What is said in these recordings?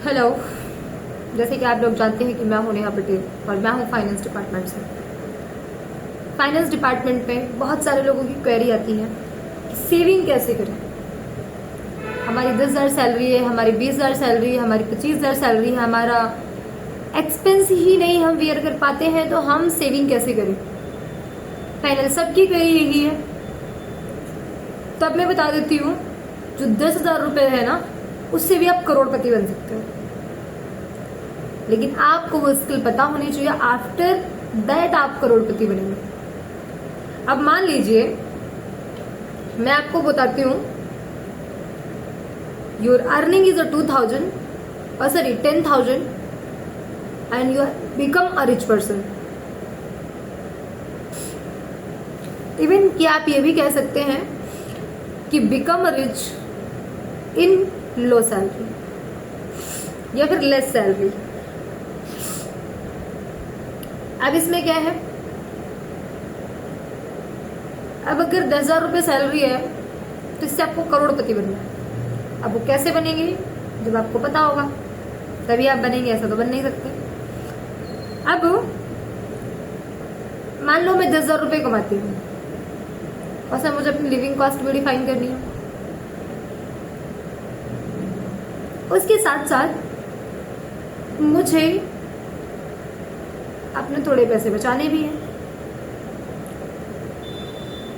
Hello. जैसे कि आप लोग जानते हैं कि मैं हूं नेहा पटेल और मैं हूं फाइनेंस डिपार्टमेंट से। फाइनेंस डिपार्टमेंट में बहुत सारे लोगों की क्वेरी आती है कि सेविंग कैसे करें। हमारी 10,000 सैलरी है, हमारी 20,000 सैलरी है, हमारी 25,000 सैलरी है, हमारा एक्सपेंस ही नहीं हम वेयर कर पाते हैं, तो हम सेविंग कैसे करें। फाइनल सबकी क्वेरी यही है। तो अब मैं बता देती हूँ, जो 10,000 रुपये है ना, उससे भी आप करोड़पति बन सकते हो। लेकिन आपको वो स्किल पता होनी चाहिए, आफ्टर दैट आप करोड़पति बनेंगे। अब मान लीजिए मैं आपको बताती हूँ, योर अर्निंग इज 2,000 और sorry 10,000 and you become a rich person. Even कि आप ये भी कह सकते हैं कि become rich in low salary या फिर लेस सैलरी। अब इसमें क्या है, अब अगर 10,000 रुपये सैलरी है तो इससे आपको करोड़पति बनना है। अब वो कैसे बनेंगे, जब आपको पता होगा तभी आप बनेंगे, ऐसा तो बन नहीं सकते। अब मान लो मैं 10,000 रुपये कमाती हूँ और सर मुझे अपनी लिविंग कॉस्ट भी डिफाइन करनी है। उसके साथ साथ मुझे अपने थोड़े पैसे बचाने भी हैं,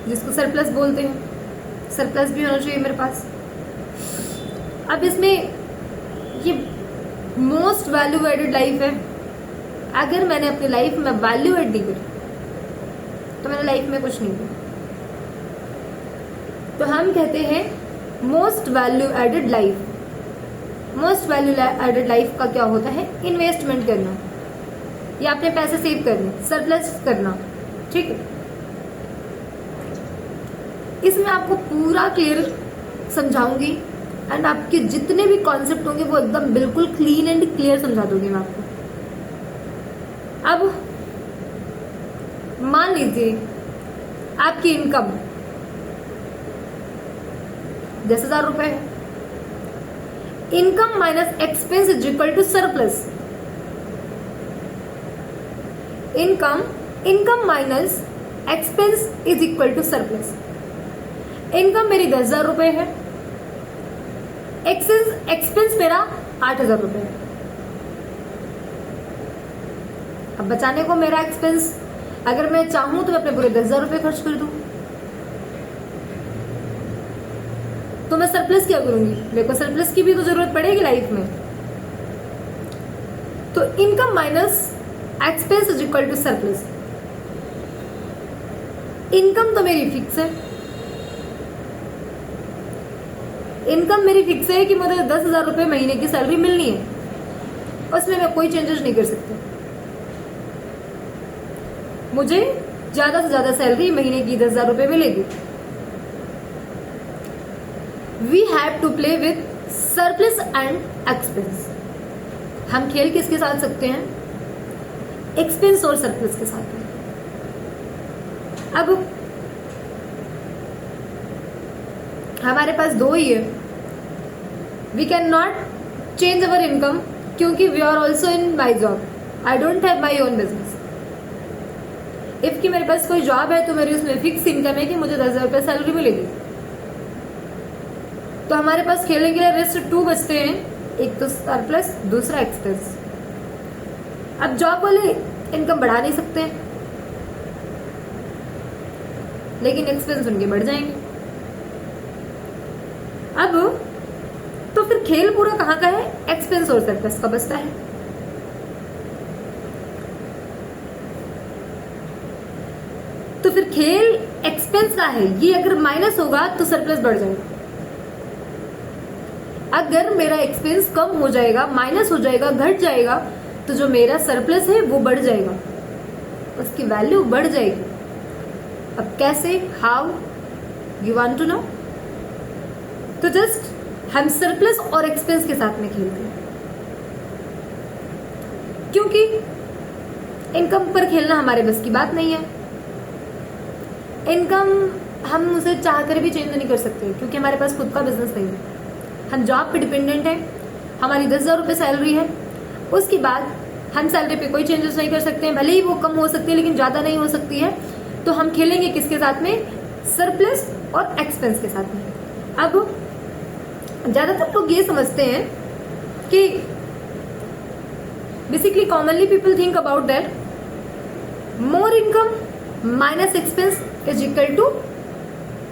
जिसको सरप्लस बोलते हैं। सरप्लस भी होना चाहिए मेरे पास। अब इसमें ये मोस्ट वैल्यू एडेड लाइफ है। अगर मैंने अपनी लाइफ में वैल्यू एड नहीं करी तो मैंने लाइफ में कुछ नहीं किया। तो हम कहते हैं most value added life. Most value added life का क्या होता है, इन्वेस्टमेंट करना या अपने पैसे सेव करने, सरप्लस करना। ठीक है, इसमें आपको पूरा क्लियर समझाऊंगी एंड आपके जितने भी कॉन्सेप्ट होंगे वो एकदम बिल्कुल क्लीन एंड क्लियर समझा दूंगी मैं आपको। अब मान लीजिए आपकी इनकम 10,000 रुपए है। Income minus expense is equal to surplus. Income minus expense is equal to surplus. Income मेरी 10,000 रुपए है, एक्सपेंस मेरा 8,000 रुपए है। अब बचाने को मेरा एक्सपेंस, अगर मैं चाहूं तो मैं अपने पूरे 10,000 रुपए खर्च कर दूं, तो मैं सरप्लस क्या करूंगी, मेरे को सरप्लस की भी तो जरूरत पड़ेगी लाइफ में। तो income minus expense is equal to surplus. Income तो मेरी फिक्स है, इनकम मेरी फिक्स है कि मुझे 10,000 रुपये महीने की सैलरी मिलनी है, उसमें मैं कोई चेंजेस नहीं कर सकती। मुझे ज्यादा से ज्यादा सैलरी महीने की 10,000 रुपये मिलेगी। We have to play with surplus and expense. हम खेल किसके साथ सकते हैं, एक्सपेंस और सरप्लस के साथ। अब हमारे पास दो ही है। We can not change our income, क्योंकि we are also in my job. I don't have my own business. If कि मेरे पास कोई जॉब है तो मेरी उसमें फिक्स इनकम है कि मुझे 10,000 रुपये सैलरी मिलेगी। तो हमारे पास खेलने के लिए रेस्ट 2 बचते हैं, एक तो सरप्लस, दूसरा एक्सपेंस। अब जॉब वाले इनकम बढ़ा नहीं सकते, लेकिन एक्सपेंस उनके बढ़ जाएंगे। अब तो फिर खेल पूरा कहाँ का है, एक्सपेंस और सरप्लस का बचता है। तो फिर खेल एक्सपेंस का है, ये अगर माइनस होगा तो सरप्लस बढ़ जाएगा। अगर मेरा एक्सपेंस कम हो जाएगा, माइनस हो जाएगा, घट जाएगा, तो जो मेरा सरप्लस है वो बढ़ जाएगा, उसकी वैल्यू बढ़ जाएगी। अब कैसे, how, you want to know? तो जस्ट हम सरप्लस और एक्सपेंस के साथ में खेलते हैं, क्योंकि इनकम पर खेलना हमारे बस की बात नहीं है। इनकम हम उसे चाह कर भी चेंज नहीं कर सकते, क्योंकि हमारे पास खुद का बिजनेस नहीं है। हम जॉब पे डिपेंडेंट हैं, हमारी 10,000 रुपये सैलरी है, उसके बाद हम सैलरी पे कोई चेंजेस नहीं कर सकते हैं, भले ही वो कम हो सकती है लेकिन ज़्यादा नहीं हो सकती है। तो हम खेलेंगे किसके साथ में? सरप्लस और एक्सपेंस के साथ में। अब ज़्यादातर लोग ये समझते हैं कि basically commonly people think about that more income minus expense is equal to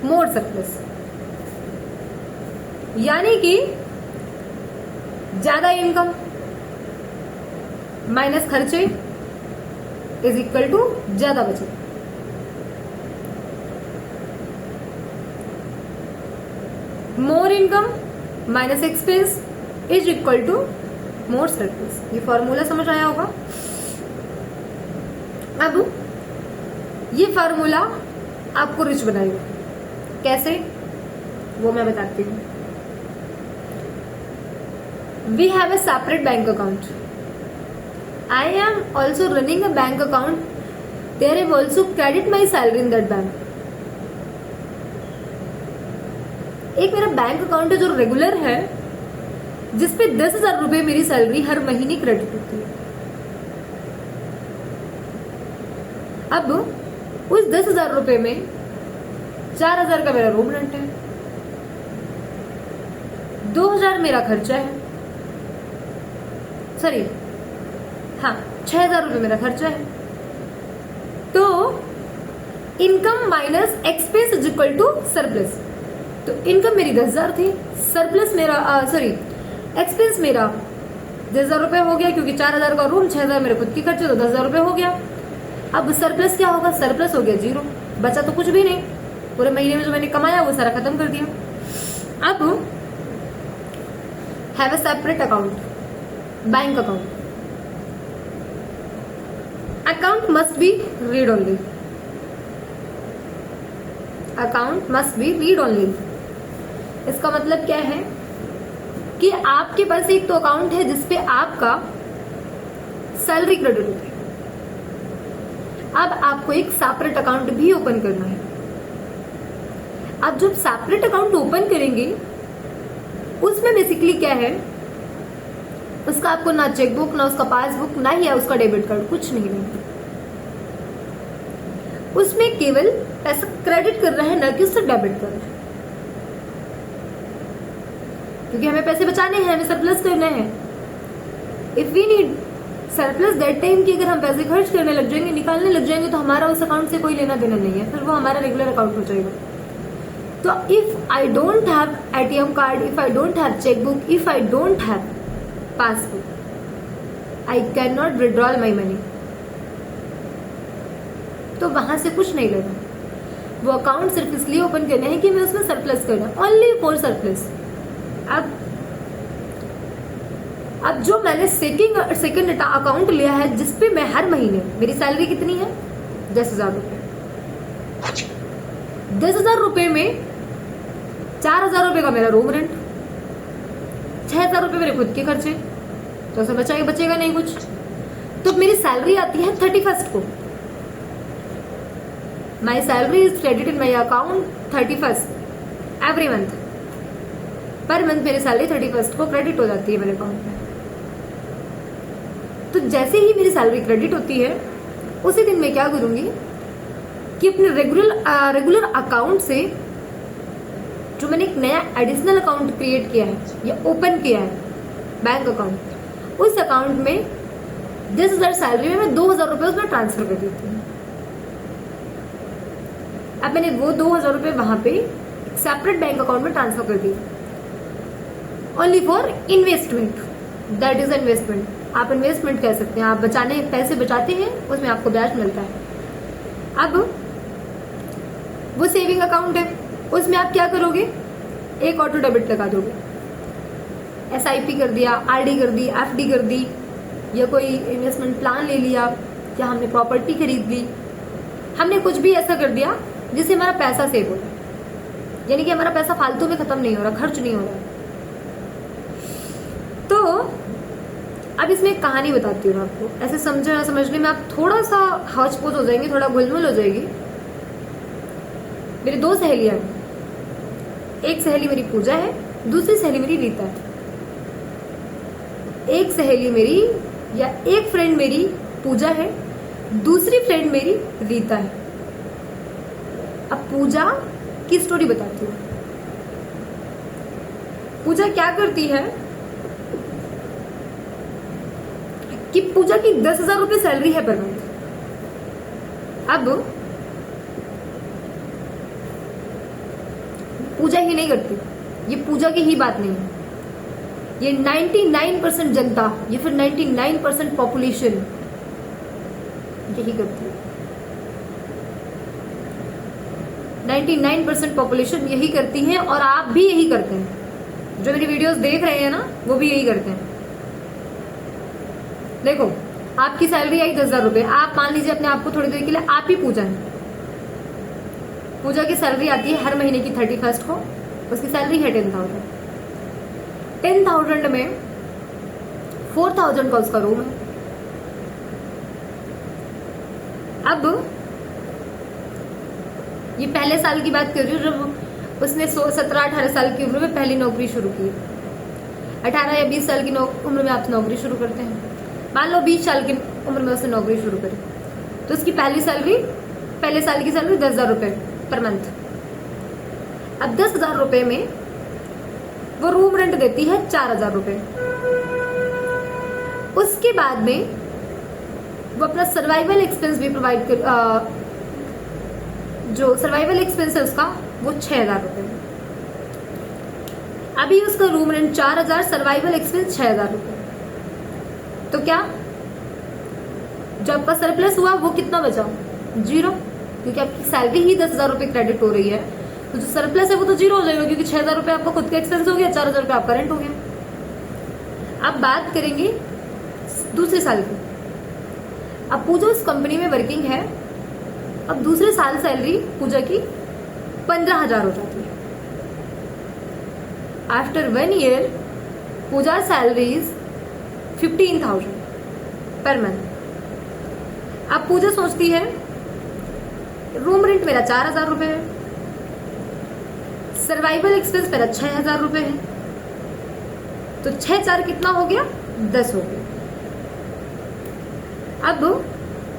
more surplus, यानी कि ज्यादा इनकम माइनस खर्चे इज इक्वल टू ज्यादा बचत। More income minus expense is equal to more surplus. ये फॉर्मूला समझ आया होगा। अब ये फॉर्मूला आपको रिच बनाएगा। कैसे, वो मैं बताती हूँ। We have a separate bank account. I am also running a bank account. There I have also credit my salary in that bank. एक मेरा बैंक अकाउंट है जो रेगुलर है, जिसपे 10,000 रुपये मेरी सैलरी हर महीने क्रेडिट होती है। अब उस 10,000 रुपये में 4,000 का मेरा रूम रेंट है, 2,000 मेरा खर्चा है, सॉरी हाँ 6,000 रुपये मेरा खर्चा है। तो income minus expense is equal to surplus. तो इनकम मेरी 10,000 थी, सरप्लस मेरा सॉरी एक्सपेंस मेरा 10,000 रुपये हो गया, क्योंकि 4,000 का रूम, 6,000 मेरे खुद की खर्चे, तो 10,000 रुपये हो गया। अब सरप्लस क्या होगा? सरप्लस हो गया 0, बचा तो कुछ भी नहीं। पूरे महीने में जो मैंने कमाया वो सारा खत्म कर दिया। अब have a separate account, bank account. Account must be read only, account must be read only. इसका मतलब क्या है कि आपके पास एक तो अकाउंट है जिसपे आपका सैलरी क्रेडिट होती है। अब आपको एक सेपरेट अकाउंट भी ओपन करना है। अब जब सेपरेट अकाउंट ओपन करेंगे, उसमें बेसिकली क्या है, उसका आपको ना चेकबुक, ना उसका पासबुक, ना ही है उसका डेबिट कार्ड, कुछ नहीं है। उसमें केवल पैसा क्रेडिट कर रहा है, ना कि उससे डेबिट कर रहा है, क्योंकि हमें पैसे बचाने हैं, हमें सरप्लस करना है। If we need surplus that time कि अगर हम पैसे खर्च करने लग जाएंगे, निकालने लग जाएंगे, तो हमारा उस अकाउंट से कोई लेना देना नहीं है, फिर वो हमारा रेगुलर अकाउंट हो जाएगा। तो if I don't have ATM card, if I don't have chequebook, if I don't have passbook, I can not withdrawal my money. तो वहां से कुछ नहीं लेना। वो अकाउंट सिर्फ इसलिए ओपन करना है कि मैं उसमें सरप्लस करना, ओनली फॉर सरप्लस। अब जो मैंने सेकंड अकाउंट लिया है, जिसपे मैं हर महीने, मेरी सैलरी कितनी है? 10,000 रुपये। 10,000 रुपये में 4,000 रुपये का मेरा रूम रेंट, 6,000 रुपये मेरे खुद के खर्चे, तो उसमें बचेगा नहीं कुछ। तो मेरी सैलरी आती है 31st को। My salary is credit in my account 31st every month. Per month मेरी सैलरी 31st को क्रेडिट हो जाती है मेरे अकाउंट में। तो जैसे ही मेरी सैलरी क्रेडिट होती है, उसी दिन मैं क्या करूंगी कि अपने रेगुलर अकाउंट से जो मैंने एक नया एडिशनल अकाउंट क्रिएट किया है या ओपन किया है बैंक अकाउंट, उस अकाउंट में 10,000 सैलरी में मैं 2,000 रुपये उसमें ट्रांसफर कर देती हूँ। अब मैंने वो 2,000 रुपये वहां पे सेपरेट बैंक अकाउंट में ट्रांसफर कर दिया, only for investment. That is investment, आप इन्वेस्टमेंट कह सकते हैं। आप पैसे बचाते हैं, उसमें आपको ब्याज मिलता है। अब वो सेविंग अकाउंट है, उसमें आप क्या करोगे? एक ऑटो डेबिट लगा दोगे, SIP कर दिया, RD कर दी, FD कर दी, या कोई इन्वेस्टमेंट प्लान ले लिया, या हमने प्रॉपर्टी खरीद ली, हमने कुछ भी ऐसा कर दिया जिससे हमारा पैसा सेव हो रहा है, यानी कि हमारा पैसा फालतू में खत्म नहीं हो रहा, खर्च नहीं हो रहा। तो अब इसमें एक कहानी बताती हूँ आपको। ऐसे समझने में आप थोड़ा सा हौच पौच हो जाएंगे, थोड़ा गुलमुल हो जाएगी। मेरी 2 सहेलियां हैं। एक सहेली मेरी पूजा है, दूसरी सहेली मेरी रीता है। एक सहेली मेरी या एक फ्रेंड मेरी पूजा है, दूसरी फ्रेंड मेरी रीता है। अब पूजा की स्टोरी बताती हूँ। पूजा क्या करती है कि पूजा की 10,000 रुपये सैलरी है पर मंथ। अब पूजा ही नहीं करती, ये पूजा की ही बात नहीं है, ये 99% जनता, ये फिर 99% पॉपुलेशन यही करती है। 99% पॉपुलेशन यही करती है और आप भी यही करते हैं। जो मेरी वीडियोस देख रहे हैं ना, वो भी यही करते हैं। देखो, आपकी सैलरी आई 10,000 रुपये, आप मान लीजिए अपने आप को थोड़ी देर के लिए आप ही पूजा है। पूजा की सैलरी आती है हर महीने की 31st को, उसकी सैलरी है 10,000। 10,000 में 4,000 का उसका रूम है। अब ये पहले साल की बात कर रही हूँ जब उसने 17-18 साल की उम्र में पहली नौकरी शुरू की। 18 या 20 साल की उम्र में आप नौकरी शुरू करते हैं, मान लो 20 साल की उम्र में उसने नौकरी शुरू करी, तो उसकी पहले साल की सैलरी 10,000 रुपये पर मंथ। अब 10,000 रुपये में वो रूम रेंट देती है 4,000 रुपये। उसके बाद में वो अपना सर्वाइवल एक्सपेंस भी प्रोवाइड कर, जो सर्वाइवल एक्सपेंस है उसका, वो 6,000 रुपये। अभी उसका रूम रेंट 4,000, सर्वाइवल एक्सपेंस 6,000 रुपये। तो क्या जो आपका सरप्लस हुआ वो कितना बचा? 0, क्योंकि आपकी सैलरी ही 10,000 रुपये क्रेडिट हो रही है, तो जो सरप्लस है वो तो 0 हो जाएगा, क्योंकि 6,000 रुपये आपका खुद का एक्सपेंस हो गया, 4,000 रुपये आपका रेंट हो गया। अब बात करेंगे दूसरे साल की। अब पूजा उस कंपनी में वर्किंग है, अब दूसरे साल सैलरी पूजा की 15,000 हो जाती है। After 1 year Puja salary is 15,000 per month. अब पूजा सोचती है रूम रेंट मेरा 4,000 रुपये है, सर्वाइवल एक्सपेंस मेरा 6,000 रुपये है, तो 6-4 कितना हो गया? 10 हो गया। अब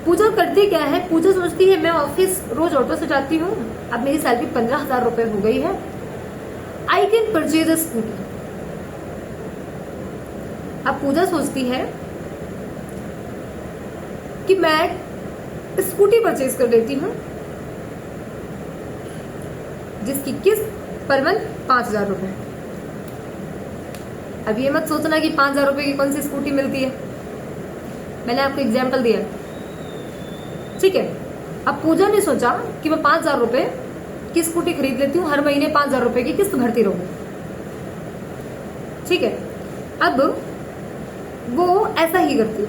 पूजा करती क्या है? पूजा सोचती है मैं ऑफिस रोज ऑटो से जाती हूँ, अब मेरी सैलरी 15,000 रुपये हो गई है, I can purchase a scooty. अब पूजा सोचती है कि मैं स्कूटी परचेज कर लेती हूँ, जिसकी किस्त पर मंथ 5,000 रुपये। अब ये मत सोचना कि 5,000 रुपये की कौन सी स्कूटी मिलती है, मैंने आपको एग्जाम्पल दिया, ठीक है। अब पूजा ने सोचा कि मैं 5,000 रुपये की स्कूटी खरीद लेती हूँ, हर महीने 5,000 रुपये की किस्त भरती रहूंगी, ठीक है। अब वो ऐसा ही करती है।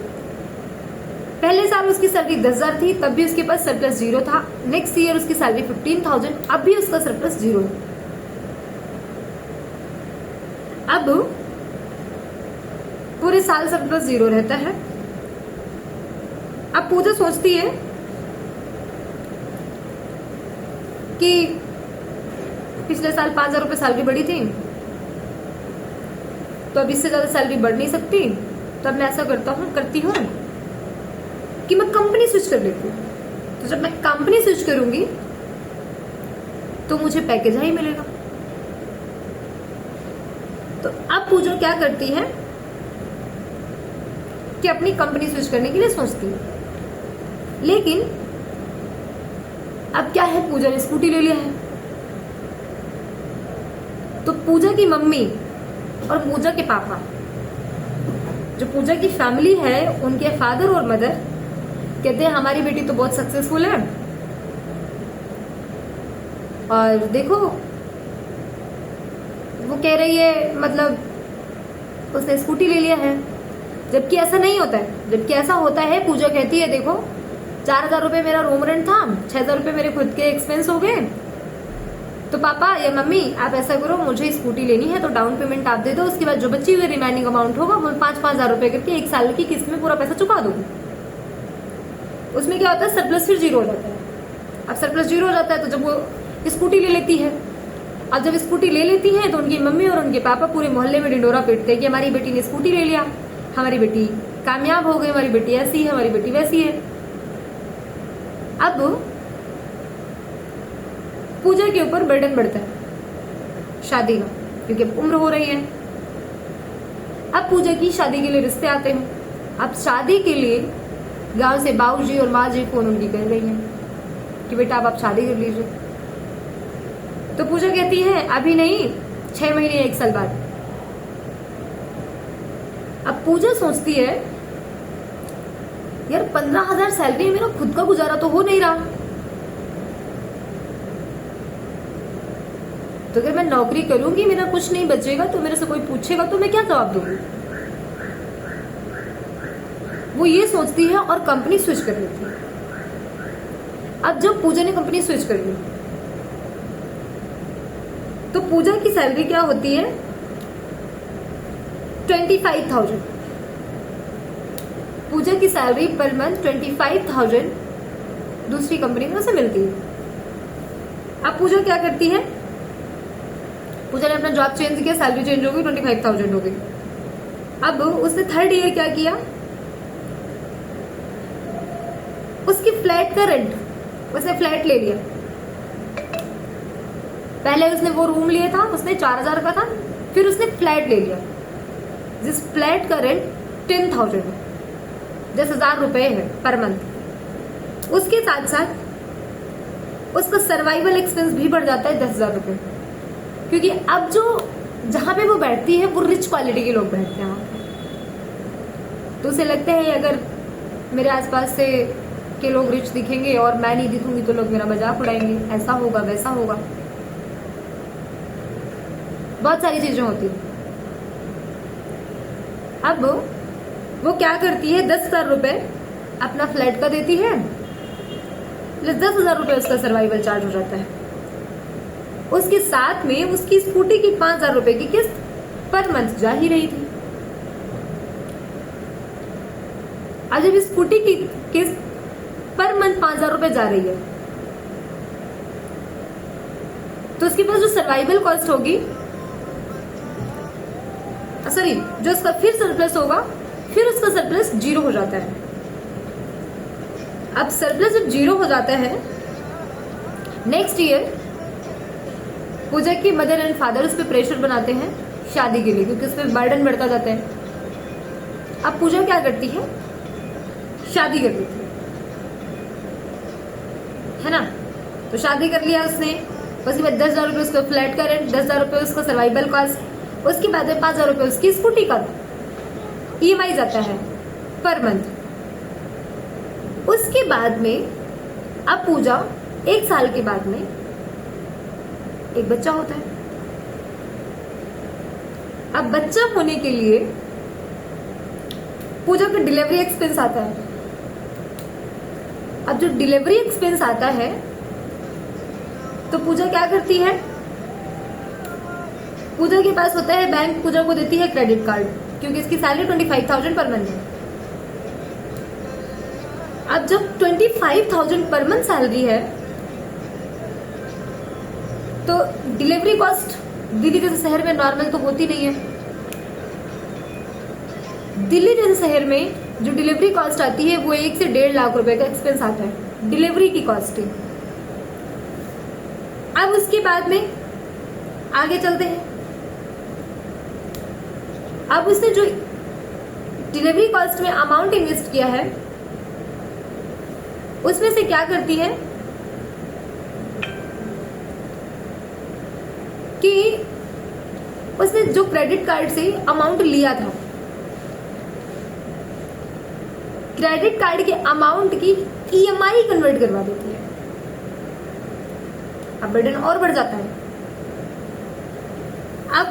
पहले साल उसकी सैलरी 10,000 थी, तब भी उसके पास सरप्लस 0 था। नेक्स्ट ईयर उसकी सैलरी 15,000, अब भी उसका सरप्लस 0 है। अब पूरे साल सरप्लस 0 रहता है। अब पूजा सोचती है कि पिछले साल 5,000 रुपये सैलरी बढ़ी थी, तो अब इससे ज्यादा सैलरी बढ़ नहीं सकती, तो अब मैं ऐसा करती हूँ कि मैं कंपनी स्विच कर लेती हूँ। तो जब मैं कंपनी स्विच करूंगी तो मुझे पैकेज ही मिलेगा। तो अब पूजा क्या करती है कि अपनी कंपनी स्विच करने के लिए सोचती है, लेकिन अब क्या है, पूजा ने स्कूटी ले लिया है। तो पूजा की मम्मी और पूजा के पापा, जो पूजा की फैमिली है, उनके फादर और मदर कहते हैं हमारी बेटी तो बहुत सक्सेसफुल है, और देखो वो कह रही है, मतलब उसने स्कूटी ले लिया है, जबकि ऐसा नहीं होता है। जबकि ऐसा होता है, पूजा कहती है देखो 4,000 रुपये मेरा रूम रेंट था, 6,000 रुपये मेरे खुद के एक्सपेंस हो गए, तो पापा या मम्मी आप ऐसा करो, मुझे स्कूटी लेनी है तो डाउन पेमेंट आप दे दो, उसके बाद जो बची हुई रिमेनिंग अमाउंट होगा वो 5-5 हज़ार रुपये करके 1 साल की किस्त में पूरा पैसा चुका दूंगी। उसमें क्या होता है, सरप्लस फिर 0 हो जाता है। अब सरप्लस 0 हो जाता है तो जब वो स्कूटी ले लेती है, अब जब स्कूटी ले लेती है तो उनकी मम्मी और उनके पापा पूरे मोहल्ले में ढिंडोरा पीटते हैं कि हमारी बेटी ने स्कूटी ले लिया, हमारी बेटी कामयाब हो गई, हमारी बेटी ऐसी है, हमारी बेटी वैसी है। अब पूजा के ऊपर बर्डन बढ़ता है शादी का, क्योंकि अब उम्र हो रही है। अब पूजा की शादी के लिए रिश्ते आते हैं। अब शादी के लिए गांव से बाबूजी और माँ जी फोन उनकी कर रही हैं कि बेटा अब आप शादी कर लीजिए। तो पूजा कहती है अभी नहीं, 6 महीने 1 साल बाद। अब पूजा सोचती है यार 15,000 सैलरी, मेरा खुद का गुजारा तो हो नहीं रहा, तो अगर मैं नौकरी करूंगी मेरा कुछ नहीं बचेगा, तो मेरे से कोई पूछेगा तो मैं क्या जवाब दूंगी। वो ये सोचती है और कंपनी स्विच कर लेती है। अब जब पूजा ने कंपनी स्विच कर ली तो पूजा की सैलरी क्या होती है 25,000। पूजा की सैलरी पर मंथ 25,000 दूसरी कंपनी में उसे मिलती है। अब पूजा क्या करती है, पूजा ने अपना जॉब चेंज किया, सैलरी चेंज हो गई, 25,000 हो गई। अब उसने 3rd ईयर क्या किया, उसकी फ्लैट का रेंट, उसने फ्लैट ले लिया। पहले उसने वो रूम लिया था, उसने 4,000 का था, फिर उसने फ्लैट ले लिया जिस फ्लैट का रेंट 10,000 है, 10,000 रुपए है पर मंथ। उसके साथ साथ उसका सर्वाइवल एक्सपेंस भी बढ़ जाता है 10,000 रुपए, क्योंकि अब जो जहां पे वो बैठती है वो रिच क्वालिटी के लोग बैठते हैं वहां पे। तो उसे लगता है अगर मेरे आसपास से के लोग रिच दिखेंगे और मैं नहीं दिखूंगी तो लोग मेरा मजाक उड़ाएंगे, ऐसा होगा वैसा होगा, बहुत सारी चीजें होती हैं। अब वो क्या करती है, 10,000 रुपए अपना फ्लैट का देती है, 10,000 रुपए उसका सर्वाइवल चार्ज हो जाता है। उसके साथ में उसकी स्कूटी की 5,000 रुपए की किस्त पर मंथ जा ही रही थी। आज जब स्कूटी की किस्त पर मंथ 5,000 रुपए जा रही है तो उसके पास जो सर्वाइवल कॉस्ट होगी, सॉरी, जो उसका फिर सरप्लस होगा, फिर उसका सरप्लस 0 हो जाता है। अब सरप्लस जब 0 हो जाता है, नेक्स्ट ईयर पूजा की मदर एंड फादर उस पर प्रेशर बनाते हैं शादी के लिए, क्योंकि उस पर बर्डन बढ़ता जाता है। अब पूजा क्या करती है, शादी कर लेती है ना। तो शादी कर लिया उसने, उसके बाद 10,000 रुपये उसका फ्लैट का रेंट, 10,000 रुपये उसका सर्वाइवल कॉस्ट, उसके बाद 5,000 रुपये उसकी स्कूटी का EMI जाता है पर मंथ। उसके बाद में अब पूजा 1 साल के बाद में एक बच्चा होता है। अब बच्चा होने के लिए पूजा का डिलीवरी एक्सपेंस आता है। अब जो डिलीवरी एक्सपेंस आता है तो पूजा क्या करती है, पूजा के पास होता है बैंक पूजा को देती है क्रेडिट कार्ड, क्योंकि इसकी सैलरी 25,000 पर मंथ है। अब जब 25,000 पर मंथ सैलरी है तो डिलीवरी कॉस्ट दिल्ली जैसे शहर में नॉर्मल तो होती नहीं है। दिल्ली जैसे शहर में जो डिलीवरी कॉस्ट आती है वो 1 से 1.5 लाख रुपए का एक्सपेंस आता है, डिलीवरी की कॉस्ट है। अब उसके बाद में आगे चलते हैं। अब उसने जो डिलीवरी कॉस्ट में अमाउंट इन्वेस्ट किया है उसमें से क्या करती है कि उसने जो क्रेडिट कार्ड से अमाउंट लिया था, क्रेडिट कार्ड के अमाउंट की EMI कन्वर्ट करवा देती है। अब बर्डन और बढ़ जाता है। अब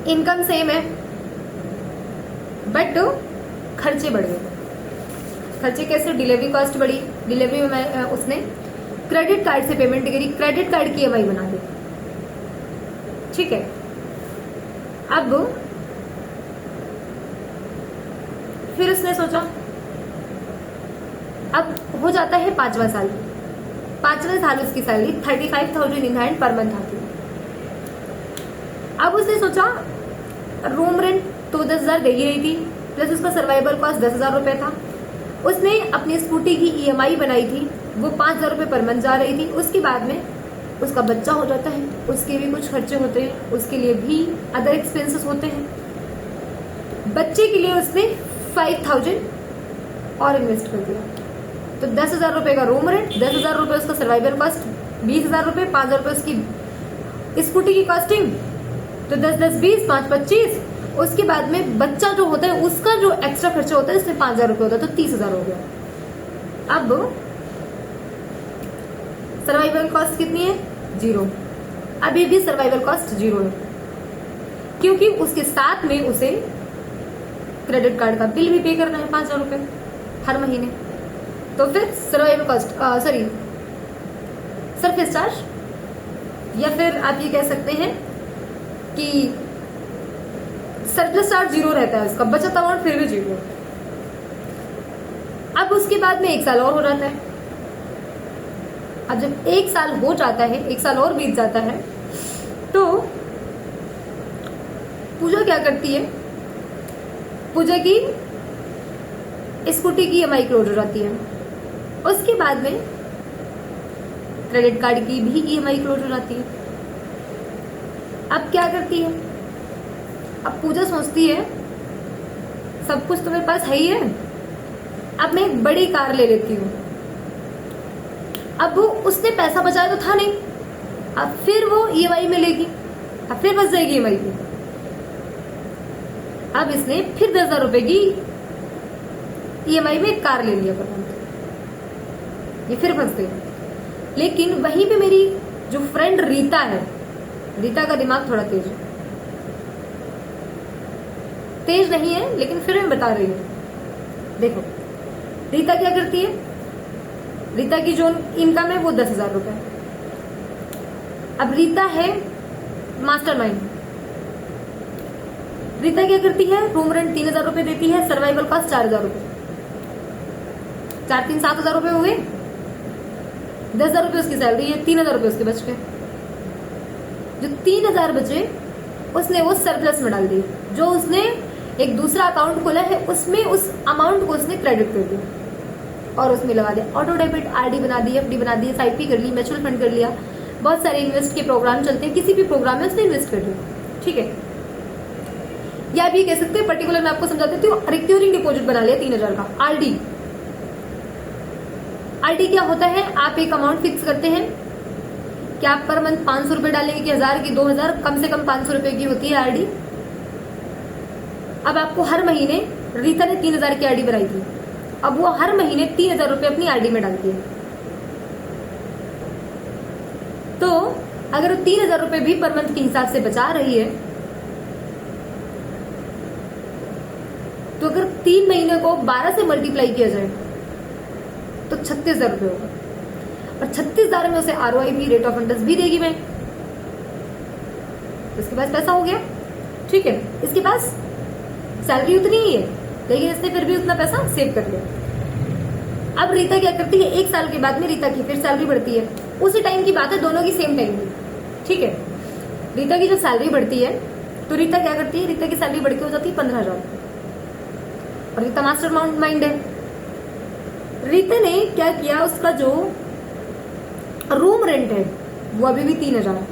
इनकम सेम है बट खर्चे बढ़ गए। खर्चे कैसे, डिलीवरी कॉस्ट बढ़ी, डिलीवरी में उसने क्रेडिट कार्ड से पेमेंट करी, क्रेडिट कार्ड की EMI बना दी, ठीक है। अब फिर उसने सोचा, अब हो जाता है 5वां साल। 5वें साल उसकी salary 35,000 in hand per month आती है। अब उसने सोचा रूम रेंट तो 10,000 दे ही रही थी, प्लस उसका सर्वाइवल कॉस्ट 10,000 रुपये था। उसने अपनी स्कूटी की EMI बनाई थी, वो 5,000 रुपये पर मंथ जा रही थी। उसके बाद में उसका बच्चा हो जाता है, उसके भी कुछ खर्चे होते हैं, उसके लिए भी अदर एक्सपेंसेस होते हैं। बच्चे के लिए उसने 5,000 और इन्वेस्ट कर दिया, तो 10,000 रुपये का रूम रेंट, 10,000 रुपये उसका सर्वाइवल कॉस्ट, 20,000 रुपये, 5,000 रुपये उसकी स्कूटी की कॉस्टिंग, तो 10, 10, 20, 5, 25। उसके बाद में बच्चा जो होता है उसका जो एक्स्ट्रा खर्चा होता है उसमें 5,000 रुपये होता है, तो 30,000 हो गया। अब सर्वाइवल कॉस्ट कितनी है? 0। अभी भी सर्वाइवल कॉस्ट 0 है, क्योंकि उसके साथ में उसे क्रेडिट कार्ड का बिल भी पे करना है 5,000 रुपये हर महीने। तो फिर सर्वाइवल कॉस्ट सरफेस चार्ज, या फिर आप ये कह सकते हैं कि सरप्लस चार्ज 0 रहता है उसका, बचत अमाउंट फिर भी 0। अब उसके बाद में 1 साल और हो जाता है। अब जब 1 साल हो जाता है, 1 साल और बीत जाता है, तो पूजा क्या करती है? पूजा की स्कूटी की EMI क्लोज हो जाती है। उसके बाद में क्रेडिट कार्ड की भी EMI क्लोज हो जाती है। अब क्या करती है? अब पूजा सोचती है सब कुछ तो मेरे पास है ही है, अब मैं एक बड़ी कार ले लेती हूँ। अब वो उसने पैसा बचाया तो था नहीं, अब फिर वो EMI में लेगी, अब फिर बच जाएगी EMI की। अब इसने फिर 10,000 रुपए की EMI में एक कार ले लिया पर मंथ, ये फिर फंस गई। लेकिन वहीं पे मेरी जो फ्रेंड रीता है, रीता का दिमाग थोड़ा तेज है, तेज नहीं है लेकिन फिर मैं बता रही हूँ। देखो रीता क्या करती है, रीता की जो इनकम है वो 10,000 रुपए। अब रीता है मास्टरमाइंड। रीता क्या करती है? रूम रेंट 3,000 रुपए देती है, सर्वाइवल कॉस्ट 4,000 रुपए, 4, 3, 7,000 रुपए हुए। 10,000 रुपए उसकी सैलरी है, 3,000 रुपए उसके बच गए। जो 3,000 बचे उसने वो सरप्लस में डाल दिए। जो उसने एक दूसरा अकाउंट खोला है उसमें उस अमाउंट को उसने क्रेडिट कर दिया और उसमें लगा दिया। ऑटो डेबिट, RD बना दी, FD बना दी, SIP कर ली, म्यूचुअल फंड कर लिया, बहुत सारे इन्वेस्ट के प्रोग्राम चलते हैं, किसी भी प्रोग्राम में उसने इन्वेस्ट कर लिया। ठीक है, या आप ये कह सकते हैं, पर्टिकुलर मैं आपको समझा देती हूँ, रिक्योरिंग डिपॉजिट बना लिया 3,000 का, RD। RD क्या होता है? आप एक अमाउंट फिक्स करते हैं कि आप पर मंथ 500 रुपए डालेंगे कि 1,000 की 2,000, कम से कम 500 रुपए की होती है RD। अब आपको हर महीने, रीता ने 3,000 की RD बनाई थी, अब वो हर महीने 3,000 रुपए अपनी RD में डालती है। तो अगर वो 3,000 रुपए भी पर मंथ के हिसाब से बचा रही है, तो अगर 3 महीने को 12 से मल्टीप्लाई किया जाए तो 36,000 रुपए होगा। और 36,000 में उसे ROI भी, रेट ऑफ इंटरेस्ट भी देगी बैंक। इसके पास पैसा हो गया, ठीक है, इसके पास सैलरी उतनी ही है लेकिन इसने फिर भी उतना पैसा सेव कर लिया। अब रीता क्या करती है? 1 साल के बाद में रीता की फिर सैलरी बढ़ती है। उसी टाइम की बात है, दोनों की सेम टाइम की, ठीक है। रीता की जब सैलरी बढ़ती है तो रीता क्या करती है? रीता की सैलरी बढ़ के हो जाती है 15,000। और रीता मास्टर माइंड है। रीता ने क्या किया? उसका जो रूम रेंट है वो अभी भी 3,000 है।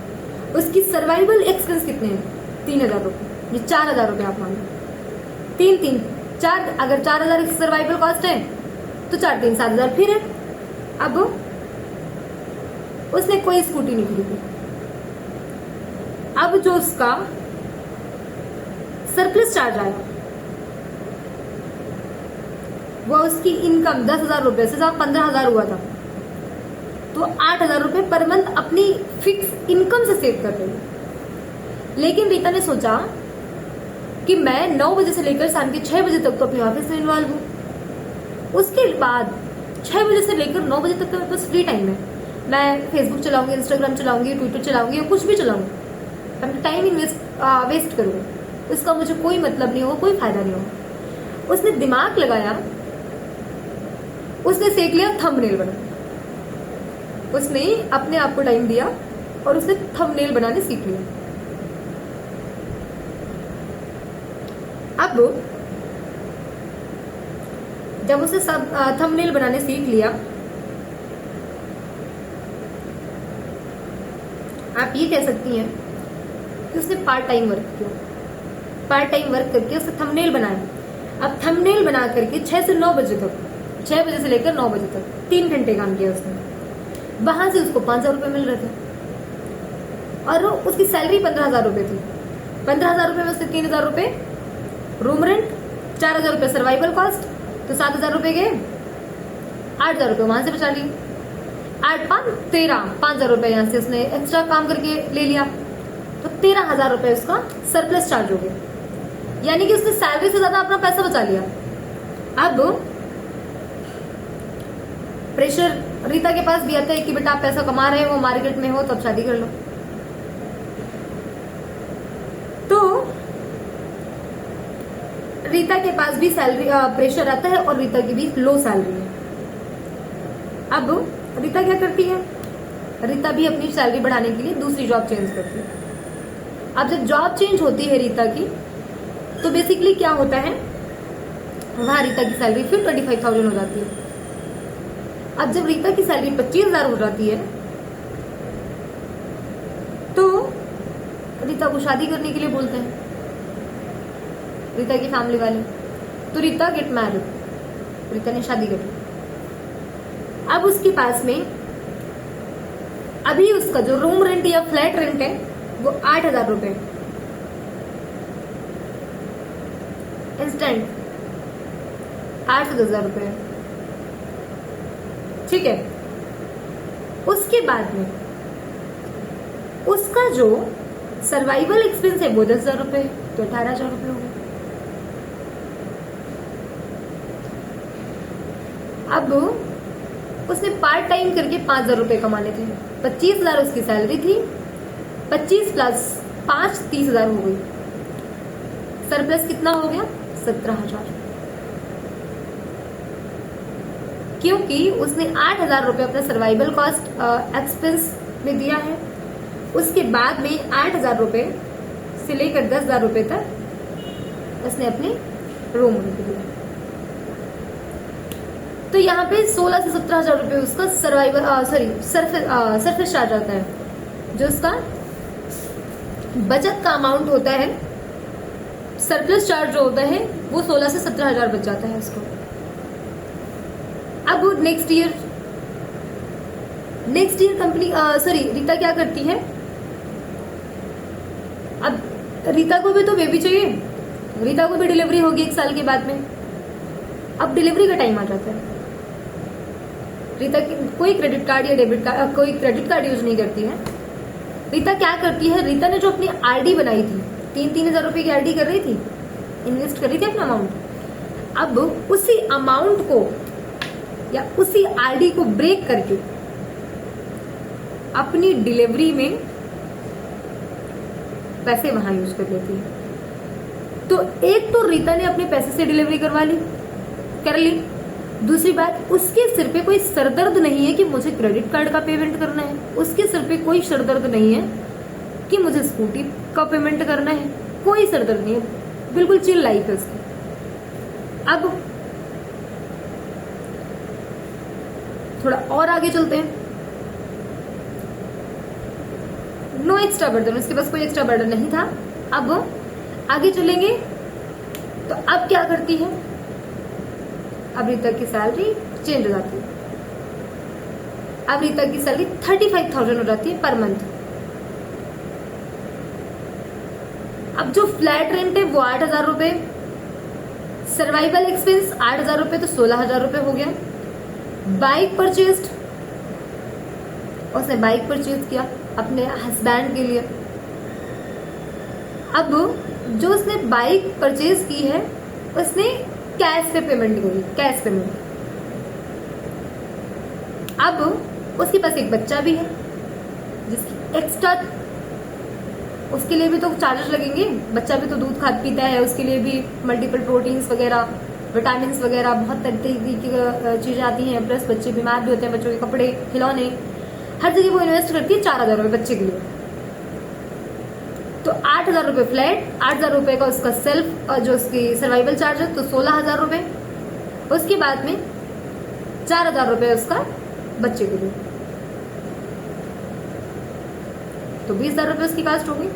उसकी सर्वाइवल एक्सपेंस कितने हैं? 3,000 रुपए, ये 4,000 रुपए आप मानो, 3, 3, 4। अगर 4,000 सर्वाइवल कॉस्ट है तो 4, 3, 7,000 फिर है। अब उसने कोई स्कूटी नहीं खरीदी। अब जो उसका सरप्लस चार्ज आया वो उसकी इनकम 10,000 रुपए से 15,000 हुआ था, तो 8,000 रुपए पर मंथ अपनी फिक्स इनकम से सेव कर रही है। लेकिन रीता ने सोचा कि मैं 9 बजे से लेकर शाम के 6 बजे तक तो अपने ऑफिस में इन्वॉल्व हूँ। उसके बाद 6 बजे से लेकर 9 बजे तक तो मेरे पास फ्री टाइम है। मैं फेसबुक चलाऊंगी, इंस्टाग्राम चलाऊंगी, ट्विटर चलाऊंगी, या कुछ भी चलाऊंगी, अपना टाइम वेस्ट करूंगी। इसका मुझे कोई मतलब नहीं होगा, कोई फायदा नहीं होगा। उसने दिमाग लगाया, उसने सीख लिया थंबनेल बनाना। उसने अपने आप को टाइम दिया और उसने थंबनेल बनाने सीख लिया। अब जब उसे सब थंबनेल बनाने सीख लिया, आप ये कह सकती हैं कि उसने पार्ट टाइम वर्क किया। पार्ट टाइम वर्क करके उसने थंबनेल बनाया। अब थंबनेल बना करके 6 से 9 बजे तक, 6 बजे से लेकर 9 बजे तक 3 घंटे काम किया उसने। वहां से उसको 5,000 रुपये मिल रहे थे और उसकी सैलरी 15,000 रुपये थी। 15,000 रुपये में उसने 3,000 रुपये रूम रेंट, 4,000 रुपये सर्वाइवल कॉस्ट, तो 7,000 रुपये गए। 8,000 रुपये वहां से बचा लिए। 8 5 13, 5,000 रुपये यहाँ से उसने एक्स्ट्रा काम करके ले लिया, तो 13,000 रुपये उसका सरप्लस चार्ज हो गया। यानी कि उसने सैलरी से ज्यादा अपना पैसा बचा लिया। अब प्रेशर रीता के पास भी आता है कि बेटा आप पैसा कमा रहे हो, मार्केट में हो, तो अब शादी कर लो। तो रीता के पास भी सैलरी प्रेशर आता है और रीता की भी लो सैलरी है। अब रीता क्या करती है? रीता भी अपनी सैलरी बढ़ाने के लिए दूसरी जॉब चेंज करती है। अब जब जॉब चेंज होती है रीता की, तो बेसिकली क्या होता है, वहां रीता की सैलरी फिर 25,000 हो जाती है। अब जब रीता की सैलरी 25,000 हो जाती है, तो रीता को शादी करने के लिए बोलते हैं रीता की फैमिली वाले। तो रीता गेट मैरिड, रीता ने शादी कर ली। अब उसके पास में अभी उसका जो रूम रेंट या फ्लैट रेंट है वो 8,000 रुपए इंस्टेंट, 8 से 10,000 रुपए, ठीक है। उसके बाद में उसका जो सर्वाइवल एक्सपेंस है वो 10,000 रुपए, तो 18,000 रुपए हो गए। अब उसने पार्ट टाइम करके 5,000 रुपए कमाने थे। 25,000 उसकी सैलरी थी, 25 प्लस 5 30,000 हो गई। सरप्लस कितना हो गया? 17,000, क्योंकि उसने 8,000 रुपए अपना सर्वाइवल कॉस्ट एक्सपेंस में दिया है। उसके बाद में 8,000 रुपए से लेकर 10,000 रुपए तक उसने अपने रूम में दिया। तो यहाँ पे 16 से 17,000 रुपए उसका सर्वाइवल सरफेस चार्ज आता है। जो उसका बचत का अमाउंट होता है, सरप्लस चार्ज जो होता है, वो 16 से 17,000 बच जाता है उसको। अब नेक्स्ट ईयर कंपनी रीता क्या करती है? अब रीता को भी तो बेबी चाहिए, रीता को भी डिलीवरी होगी 1 साल के बाद में। अब डिलीवरी का टाइम आ जाता है। रीता कोई क्रेडिट कार्ड या डेबिट कार्ड, कोई क्रेडिट कार्ड यूज नहीं करती है। रीता क्या करती है? रीता ने जो अपनी आरडी बनाई थी, 3-3 हजार रुपए की आरडी कर रही थी, इन्वेस्ट कर रही थी अपना अमाउंट। अब उसी अमाउंट को या उसी आरडी को ब्रेक करके अपनी डिलीवरी में पैसे वहां यूज कर लेती है। तो एक तो रीता ने अपने पैसे से डिलीवरी कर ली। दूसरी बात, उसके सिर पे कोई सरदर्द नहीं है कि मुझे क्रेडिट कार्ड का पेमेंट करना है। उसके सिर पे कोई सरदर्द नहीं है कि मुझे स्कूटी का पेमेंट करना है। कोई सरदर्द नहीं है, बिल्कुल चिल लाइफ है उसकी। अब थोड़ा और आगे चलते हैं। नो एक्स्ट्रा बर्डन, उसके पास कोई एक्स्ट्रा बर्डन नहीं था। अब आगे चलेंगे तो अब क्या करती है? अब रीता की सैलरी चेंज हो जाती है। अब रीता की सैलरी 35,000 हो जाती है पर मंथ। अब जो फ्लैट रेंट है वो 8,000 रुपए, सर्वाइवल एक्सपेंस 8,000 रुपए, तो 16,000 रुपए हो गया। बाइक परचेज, उसने बाइक परचेज किया अपने हस्बैंड के लिए। अब जो उसने बाइक परचेज की है उसने कैश पे पेमेंट करी, कैश पेमेंट। अब उसके पास एक बच्चा भी है जिसकी एक्स्ट्रा, उसके लिए भी तो चार्जेस लगेंगे। बच्चा भी तो दूध खाद पीता है, उसके लिए भी मल्टीपल प्रोटीन्स वगैरह, विटामिन वगैरह, बहुत तरीके की चीजें आती हैं। प्लस बच्चे बीमार भी होते हैं, बच्चों के कपड़े, खिलौने, हर जगह वो इन्वेस्ट करती है 4,000 रुपये बच्चे के लिए। तो 8,000 रुपये फ्लैट, 8,000 रुपये का उसका सेल्फ जो उसकी सर्वाइवल चार्ज है, तो 16,000 रुपये। उसके बाद में 4,000 रुपये उसका बच्चे के लिए, तो 20,000 रुपये उसकी कास्ट हो गई।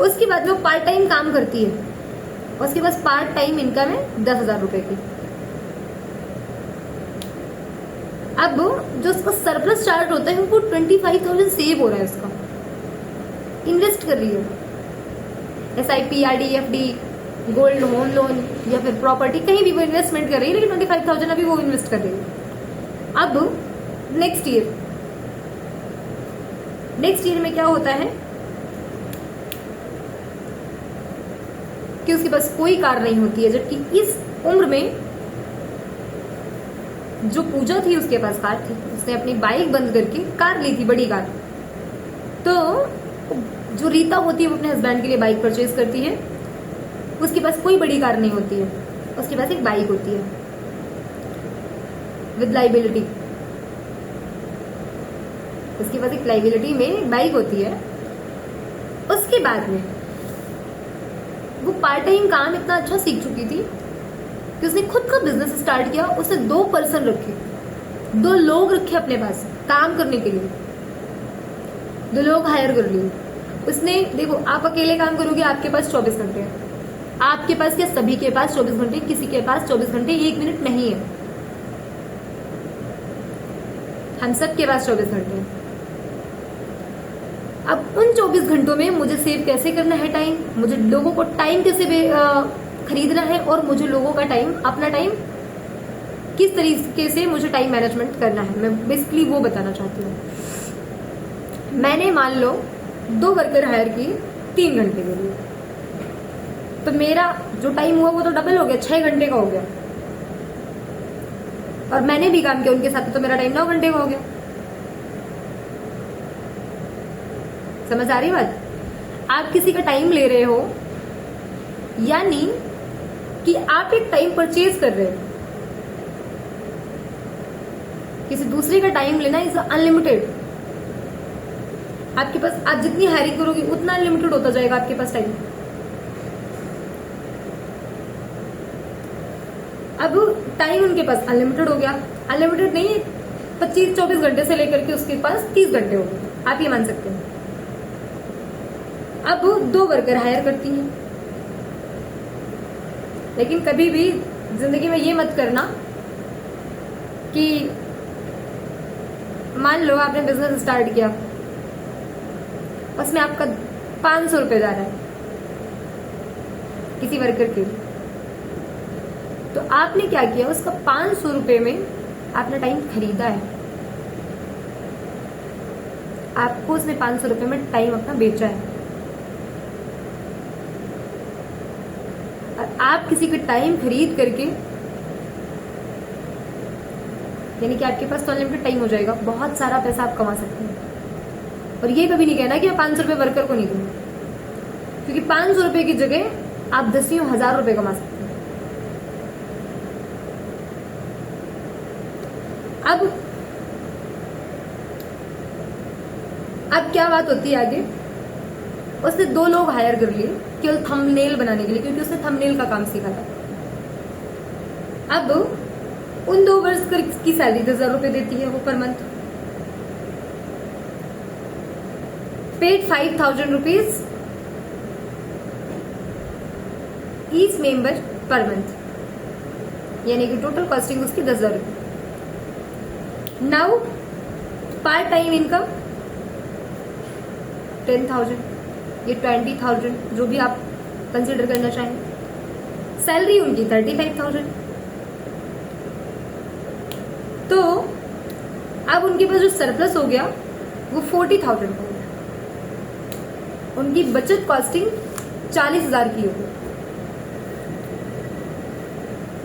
उसके बाद में वो पार्ट टाइम काम करती है, उसके पास पार्ट टाइम इनकम है 10,000 रुपये की। अब जो उसका सरप्लस चार्ज होता है वो 25,000 सेव हो रहा है, उसका इन्वेस्ट कर रही है, SIP, RD, FD, gold, home loan या फिर प्रॉपर्टी, कहीं भी वो इन्वेस्टमेंट कर रही है, लेकिन 25,000 अभी वो इन्वेस्ट कर रही है। अब नेक्स्ट ईयर में क्या होता है कि उसके पास कोई कार नहीं होती है, जबकि इस उम्र में जो पूजा थी उसके पास कार थी, उसने अपनी बाइक बंद करके कार ली थी, बड़ी कार। तो जो रीता होती है वो अपने हस्बैंड के लिए बाइक परचेज करती है, उसके पास कोई बड़ी कार नहीं होती है, उसके पास एक बाइक होती है विद लाइबिलिटी, उसके पास एक लाइबिलिटी में एक बाइक होती है। उसके बाद में वो पार्ट टाइम काम इतना अच्छा सीख चुकी थी कि उसने खुद का बिजनेस स्टार्ट किया। उसने 2 पर्सन रखे, 2 लोग रखे अपने पास काम करने के लिए, 2 लोग हायर कर लिए उसने। देखो, आप अकेले काम करोगे, आपके पास 24 घंटे हैं, आपके पास क्या, सभी के पास 24 घंटे, किसी के पास 24 घंटे 1 मिनट नहीं है, हम सब के पास 24 घंटे हैं। अब उन 24 घंटों में मुझे सेव कैसे करना है टाइम, मुझे लोगों को टाइम कैसे खरीदना है, और मुझे लोगों का टाइम, अपना टाइम किस तरीके से मुझे टाइम मैनेजमेंट करना है, मैं बेसिकली वो बताना चाहती हूँ। मैंने मान लो 2 वर्कर हायर किए 3 घंटे के लिए, तो मेरा जो टाइम हुआ वो तो डबल हो गया, 6 घंटे का हो गया, और मैंने भी काम किया उनके साथ, तो मेरा टाइम 9 घंटे का हो गया। समझ आ रही बात? आप किसी का टाइम ले रहे हो, यानी कि आप एक टाइम परचेज कर रहे हो। किसी दूसरे का टाइम लेना इज अनलिमिटेड। आपके पास, आप जितनी हायरिंग करोगे उतना अनलिमिटेड होता जाएगा आपके पास टाइम। अब टाइम उनके पास अनलिमिटेड हो गया, अनलिमिटेड नहीं है, 25-24 घंटे से लेकर के उसके पास 30 घंटे हो गए, आप ये मान सकते हैं। अब 2 वर्कर हायर करती हैं, लेकिन कभी भी जिंदगी में ये मत करना कि मान लो आपने बिजनेस स्टार्ट किया, उसमें आपका 500 रुपये जा रहा है किसी वर्कर के लिए, तो आपने क्या किया, उसका 500 रुपये में आपने टाइम खरीदा है, आपको उसने 500 रुपये में टाइम अपना बेचा है। और आप किसी का टाइम खरीद करके, यानी कि आपके पास तो अनलिमिटेड टाइम हो जाएगा, बहुत सारा पैसा आप कमा सकते हैं। और ये कभी नहीं कहना कि आप 500 रुपये वर्कर को नहीं दूंगा, क्योंकि 500 रुपये की जगह आप 10,000 रुपये कमा सकते हैं। अब क्या बात होती है आगे, उसने 2 लोग हायर कर लिए केवल थंबनेल बनाने के लिए, क्योंकि उसने थंबनेल का काम सीखा था। अब उन 2 वर्कर की सैलरी 10,000 रुपये देती है वो per month, paid 5,000 rupees each member per month, यानी कि टोटल कॉस्टिंग उसकी 10,000 रुपये। नाउ पार्ट टाइम इनकम 10,000, ये 20,000, जो भी आप कंसिडर करना चाहें। सैलरी उनकी 35,000। तो अब उनके पास जो सरप्लस हो गया वो 40,000 हो गया, उनकी बचत कॉस्टिंग 40,000 की हो गई।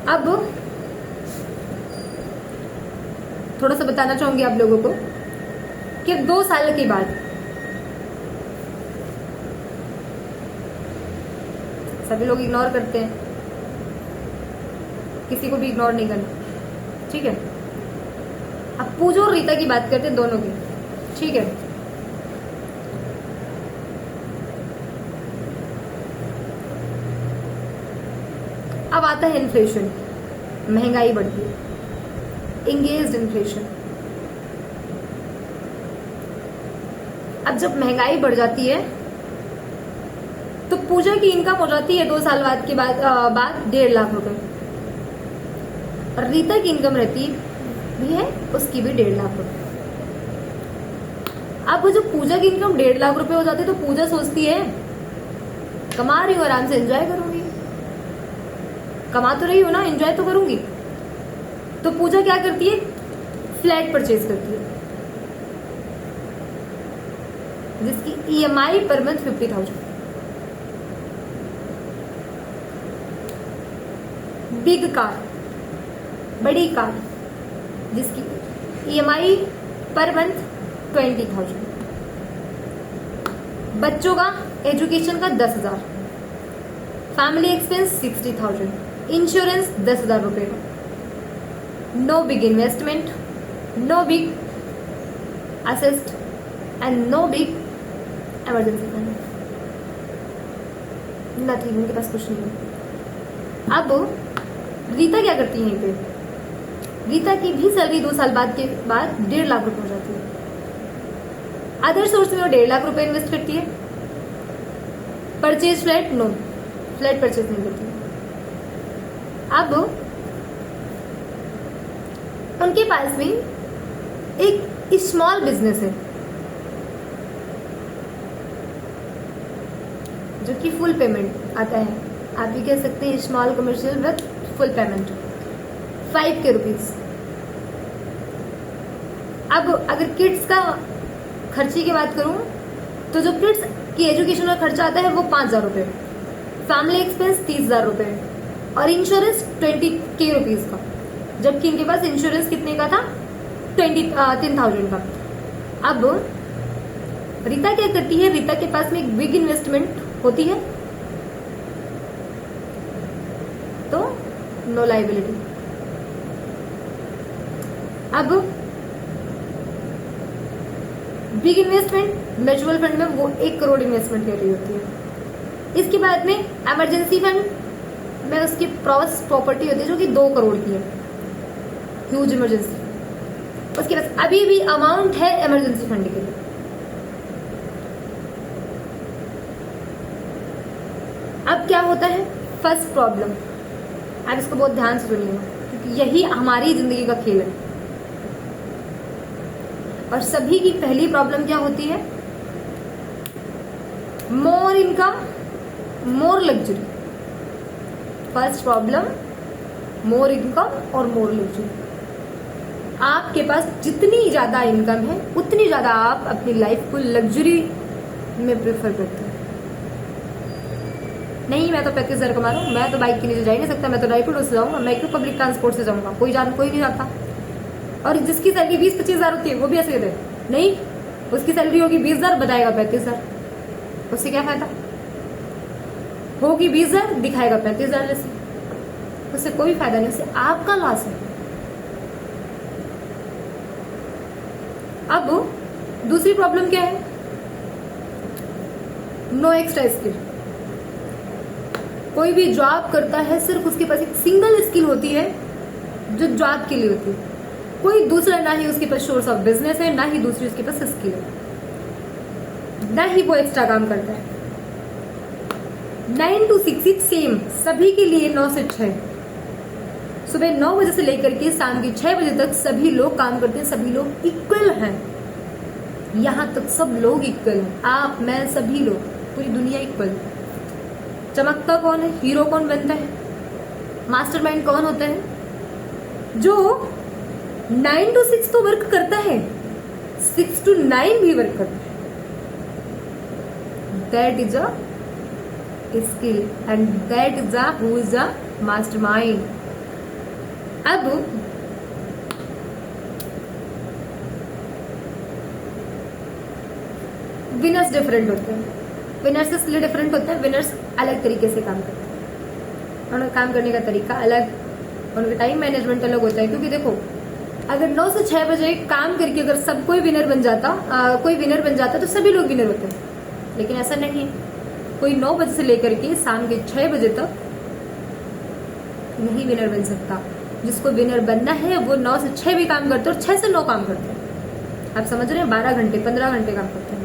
अब थोड़ा सा बताना चाहूंगी आप लोगों को कि 2 साल के बाद, सभी लोग इग्नोर करते हैं, किसी को भी इग्नोर नहीं करना, ठीक है। अब पूजा और रीता की बात करते हैं, दोनों की, ठीक है। अब आता है इन्फ्लेशन, महंगाई बढ़ती है, इंगेज्ड इन्फ्लेशन। अब जब महंगाई बढ़ जाती है तो पूजा की इनकम हो जाती है 2 साल बाद के बाद 1.5 लाख रुपए, और रीता की इनकम रहती भी है उसकी भी 1.5 लाख रुपए। अब वो जो पूजा की इनकम 1.5 लाख रुपए हो जाती है तो पूजा सोचती है कमा रही हूँ, आराम से एंजॉय करूंगी, कमा तो रही हूँ ना, एंजॉय तो करूंगी। तो पूजा क्या करती है, फ्लैट परचेज करती है जिसकी EMI per month 50,000। Big car, बड़ी कार, जिसकी EMI पर मंथ 20,000। बच्चों का एजुकेशन का 10,000, फैमिली एक्सपेंस 60,000, इंश्योरेंस 10,000 रुपए का। No big investment, no big asset and no big emergency fund, nothing, उनके पास कुछ नहीं है। अब रीता क्या करती है यहीं पे, रीता की भी सैलरी 2 साल बाद 1.5 लाख रुपए हो जाती है। अदर सोर्स में वो 1.5 लाख रुपए इन्वेस्ट करती है। Purchase flat, no, flat purchase नहीं करती। अब उनके पास में एक स्मॉल बिजनेस है जो कि फुल पेमेंट आता है, आप भी कह सकते हैं small commercial with full payment, 5K rupees. अब अगर किड्स का खर्चे की बात करूं तो जो किड्स की एजुकेशन का खर्चा आता है वो 5,000 रुपए, फैमिली एक्सपेंस 30,000 रुपए और इंश्योरेंस 20K रुपीज का, जबकि इनके पास इंश्योरेंस कितने का था, 10,000 का। अब रीता क्या करती है, रीता के पास में एक बिग इन्वेस्टमेंट होती है तो नो लाइबिलिटी। अब बिग इन्वेस्टमेंट म्यूचुअल फंड में वो 1 करोड़ इन्वेस्टमेंट कर रही होती है। इसके बाद में इमरजेंसी फंड में उसकी प्रॉपर्टी होती है जो कि 2 करोड़ की है, ह्यूज इमरजेंसी। उसके पास अभी भी अमाउंट है इमरजेंसी फंड के लिए। अब क्या होता है, फर्स्ट प्रॉब्लम, आप इसको बहुत ध्यान से सुनिएगा क्योंकि यही हमारी जिंदगी का खेल है। और सभी की पहली प्रॉब्लम क्या होती है, मोर इनकम मोर luxury. First problem more income और मोर लग्जरी। आपके पास जितनी ज्यादा इनकम है उतनी ज्यादा आप अपनी लाइफ को लग्जरी में प्रेफर करते हैं। नहीं, मैं तो 35,000 कमा रहा हूँ, मैं तो बाइक के नीचे जा ही नहीं सकता, मैं तो रायपुर से जाऊंगा, मैं क्यों पब्लिक ट्रांसपोर्ट से जाऊंगा, कोई नहीं जाता। और जिसकी सैलरी 20-25,000 होती है वो भी ऐसे कहते हैं नहीं, उसकी सैलरी होगी 20,000, बताएगा 35,000, उससे क्या फायदा, होगी 20,000 दिखाएगा 35,000 जैसे, उससे कोई फायदा नहीं, उससे आपका लॉस है। अब दूसरी प्रॉब्लम क्या है, नो एक्स्ट्रा स्किल। कोई भी जॉब करता है सिर्फ उसके पास एक सिंगल स्किल होती है जो जॉब के लिए होती है, कोई दूसरा ना ही उसके पास सोर्स ऑफ बिजनेस है, ना ही दूसरी उसके पास स्किल है, ना ही वो एक्स्ट्रा काम करता है। 9 to 6 सेम सभी के लिए, 9 से 6, सुबह 9 बजे से लेकर के शाम के 6 बजे तक सभी लोग काम करते हैं, सभी लोग इक्वल हैं। यहां तक सब लोग इक्वल हैं, आप, मैं, सभी लोग, पूरी दुनिया इक्वल है। चमकता कौन है, हीरो कौन बनता है, मास्टरमाइंड कौन होता है, जो 9 to 6 तो वर्क करता है, 6 to 9 भी वर्क करता है। That is a skill and that is a who is a mastermind. अब विनर्स डिफरेंट होते हैं, विनर्स इसलिए डिफरेंट होते हैं, विनर्स अलग तरीके से काम करते हैं, उनका काम करने का तरीका अलग, उनका टाइम मैनेजमेंट अलग होता है। क्योंकि देखो, अगर 9 से 6 बजे काम करके अगर सब कोई विनर बन जाता, कोई विनर बन जाता तो सभी लोग विनर होते हैं, लेकिन ऐसा नहीं। कोई 9 बजे से लेकर के शाम के 6 बजे तक नहीं विनर बन सकता। जिसको विनर बनना है वो 9 से 6 भी काम करते हैं और 6 से 9 काम करते हैं। आप समझ रहे हैं, 12 घंटे 15 घंटे काम करते हैं,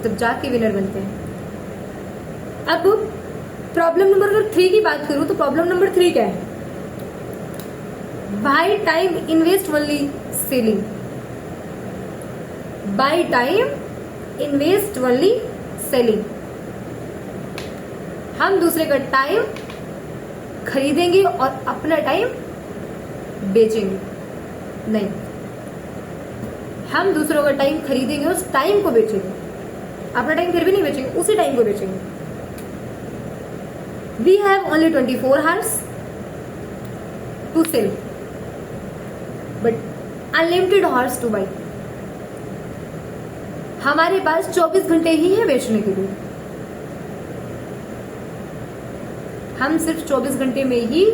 तब जाके विनर बनते हैं। अब प्रॉब्लम नंबर 3 की बात करूं तो प्रॉब्लम नंबर 3 क्या है? By time invest only selling. By time invest only selling. हम दूसरे का टाइम खरीदेंगे और अपना टाइम बेचेंगे। नहीं, हम दूसरों का टाइम खरीदेंगे, उस टाइम को बेचेंगे। अपना टाइम फिर भी नहीं बेचेंगे, उसी टाइम को बेचेंगे। We have only 24 hours to sell but unlimited hours to buy. हमारे पास 24 घंटे ही है बेचने के लिए। हम सिर्फ 24 घंटे में ही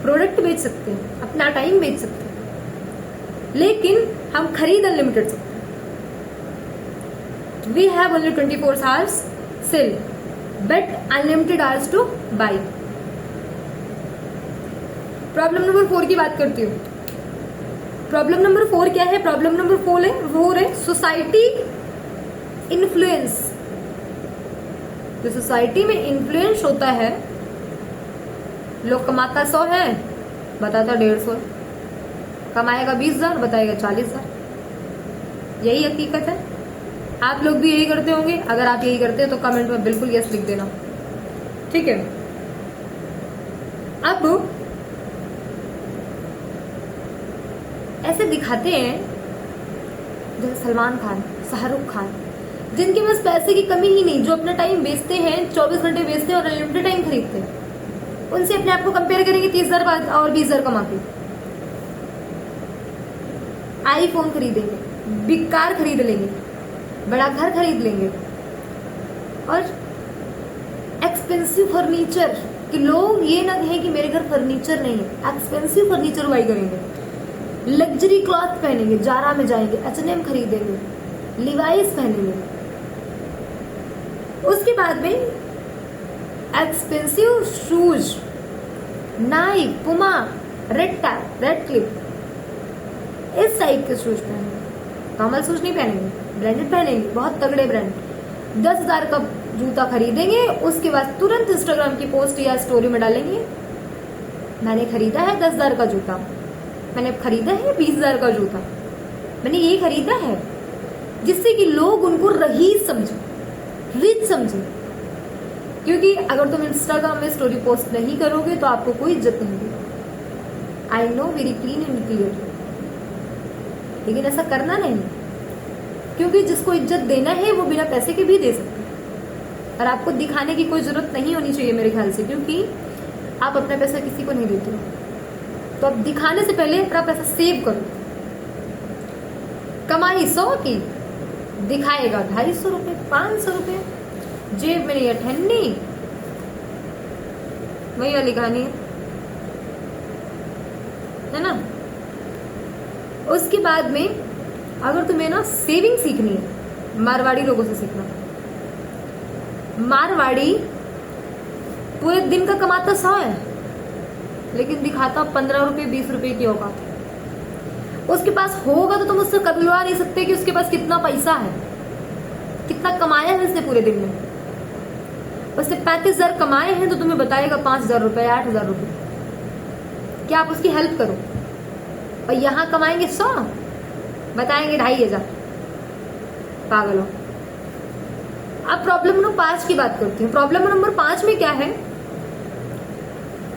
प्रोडक्ट बेच सकते हैं, अपना टाइम बेच सकते हैं, लेकिन हम खरीद अनलिमिटेड सकते हैं। We have only 24 hours sell but unlimited hours to buy. Problem number 4 की बात करती हूँ। प्रॉब्लम नंबर 4 क्या है? प्रॉब्लम नंबर 4 है सोसाइटी इन्फ्लुएंस। जो सोसाइटी में इन्फ्लुएंस होता है, लोग कमाता 100 है, बताता 150, कमाएगा 20,000, बताएगा 40,000। यही हकीकत है। आप लोग भी यही करते होंगे। अगर आप यही करते हैं तो कमेंट में बिल्कुल यस लिख देना, ठीक है। अब ऐसे दिखाते हैं जैसे सलमान खान, शाहरुख खान, जिनके पास पैसे की कमी ही नहीं, जो अपना टाइम बेचते हैं, 24 घंटे बेचते हैं और अनलिमिटेड टाइम खरीदते हैं। उनसे अपने आप को कंपेयर करेंगे 30,000 और 20,000 कमा के। आईफोन खरीदेंगे, बिग कार खरीद लेंगे, बड़ा घर खरीद लेंगे और एक्सपेंसिव फर्नीचर, कि लोग ये ना कहें कि मेरे घर फर्नीचर नहीं है, एक्सपेंसिव फर्नीचर बाई करेंगे। लग्जरी क्लॉथ पहनेंगे, जारा में जाएंगे, H&M खरीदेंगे, लिवाइस पहनेंगे। उसके बाद में एक्सपेंसिव शूज, नाइक, पुमा, रेड क्लिप, इस टाइप के शूज पहनेंगे। नॉर्मल शूज नहीं पहनेंगे, ब्रांडेड पहनेंगे, बहुत तगड़े ब्रांड। 10,000 का जूता खरीदेंगे, उसके बाद तुरंत इंस्टाग्राम की पोस्ट या स्टोरी में डालेंगे, मैंने खरीदा है 10,000 का जूता, मैंने खरीदा है 20,000 का जूता, मैंने ये खरीदा है, जिससे कि लोग उनको रईस समझे, रिच समझे। क्योंकि अगर तुम इंस्टाग्राम में स्टोरी पोस्ट नहीं करोगे तो आपको कोई इज्जत नहीं देगी। I know, very clean and clear. लेकिन ऐसा करना नहीं, क्योंकि जिसको इज्जत देना है वो बिना पैसे के भी दे सकते हैं। और आपको दिखाने की कोई जरूरत नहीं होनी चाहिए मेरे ख्याल से, क्योंकि आप अपना पैसा किसी को नहीं देते हो। तो अब दिखाने से पहले अपना पैसा सेव करो। कमाई 100 की, दिखाएगा 250 रुपए, 500 रुपए, जेब में नहीं अठन्नी, वही वाली कहानी है ना। उसके बाद में अगर तुम्हें ना सेविंग सीखनी है, मारवाड़ी लोगों से सीखना। मारवाड़ी पूरे दिन का कमाता 100 है, लेकिन दिखाता 15 रुपए 20 रुपए की औकात है। उसके पास होगा तो तुम उससे कबूलवा नहीं सकते कि उसके पास कितना पैसा है, कितना कमाया है उसने पूरे दिन में। उसने 35,000 कमाए हैं तो तुम्हें बताएगा 5,000 रुपए, 8,000 रुपए। क्या आप उसकी हेल्प करो? और यहां कमाएंगे 100, बताएंगे 2,500। पागल हो। अब प्रॉब्लम नंबर 5 की बात करते हैं। प्रॉब्लम नंबर 5 में क्या है?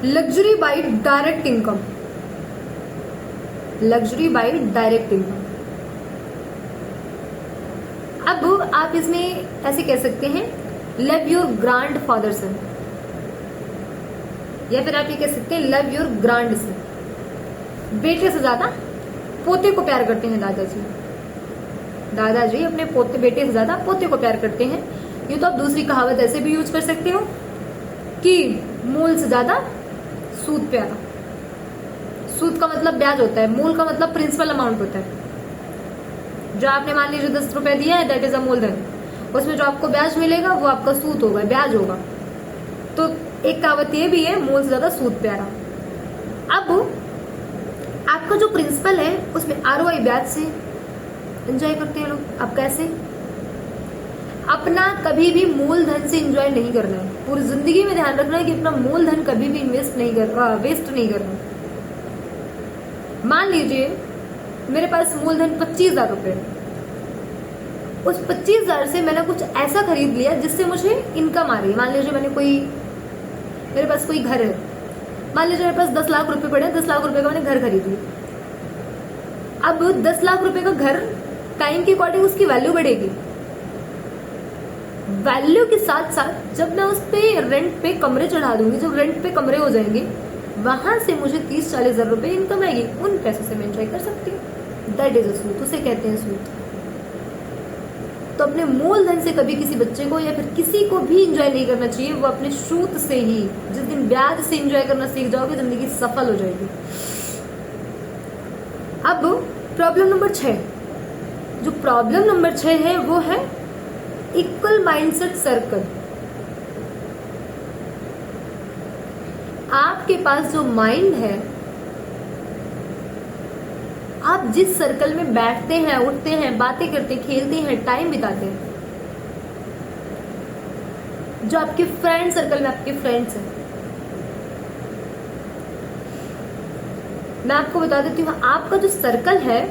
Luxury by direct income. Luxury by direct income. अब आप इसमें ऐसे कह सकते हैं, love your grandfather son, या फिर आप ये कह सकते हैं लव योर ग्रांड सन। बेटे से ज्यादा पोते को प्यार करते हैं दादाजी। दादाजी अपने पोते बेटे से ज्यादा पोते को प्यार करते हैं। ये तो आप दूसरी कहावत ऐसे भी यूज कर सकते हो कि मूल से ज्यादा सूद प्यारा। सूद का मतलब ब्याज होता है, मूल का मतलब प्रिंसिपल अमाउंट होता है। जो आपने मान लीजिए 10 रुपए दिया है, दैट इज अ मूलधन। उसमें जो आपको ब्याज मिलेगा वो आपका सूद होगा, ब्याज होगा। तो एक कहावत ये भी है, मूल से ज्यादा सूद प्यारा। अब आपका जो प्रिंसिपल है उसमें ROI ब्याज से एंजॉय करते हैं लोग। अब कैसे? अपना कभी भी मूलधन से एंजॉय नहीं करना है। पूरी जिंदगी में ध्यान रखना है कि अपना मूलधन कभी भी वेस्ट नहीं करना। मान लीजिए मेरे पास मूलधन 25,000 रुपए, उस 25,000 से मैंने कुछ ऐसा खरीद लिया जिससे मुझे इनकम आ रही है। मान लीजिए मेरे पास कोई घर है, मान लीजिए मेरे पास 10 लाख रुपए पड़े, 10 लाख रुपए का मैंने घर खरीद लिया। अब 10 लाख रुपए का घर टाइम के अकॉर्डिंग उसकी वैल्यू बढ़ेगी। वैल्यू के साथ साथ जब मैं उस पे रेंट पे कमरे चढ़ा दूंगी, जब रेंट पे कमरे हो जाएंगे, वहां से मुझे 30-40 हजार रुपए इनकम आएगी। उन पैसों से मैं एंजॉय कर सकती हूँ। दैट इज अ सूद, उसे कहते हैं सूद। तो अपने मूलधन से कभी किसी बच्चे को या फिर किसी को भी एंजॉय नहीं करना चाहिए। वो अपने सूद से ही, जिस दिन ब्याज से एंजॉय करना सीख जाओगे, जिंदगी सफल हो जाएगी। अब प्रॉब्लम नंबर 6, जो प्रॉब्लम नंबर 6 है वो है इक्वल माइंडसेट सर्कल। आपके पास जो माइंड है, आप जिस सर्कल में बैठते हैं, उठते हैं, बातें करते हैं, खेलते हैं, टाइम बिताते हैं, जो आपके फ्रेंड सर्कल में आपके फ्रेंड्स हैं, मैं आपको बता देती हूँ, आपका जो सर्कल है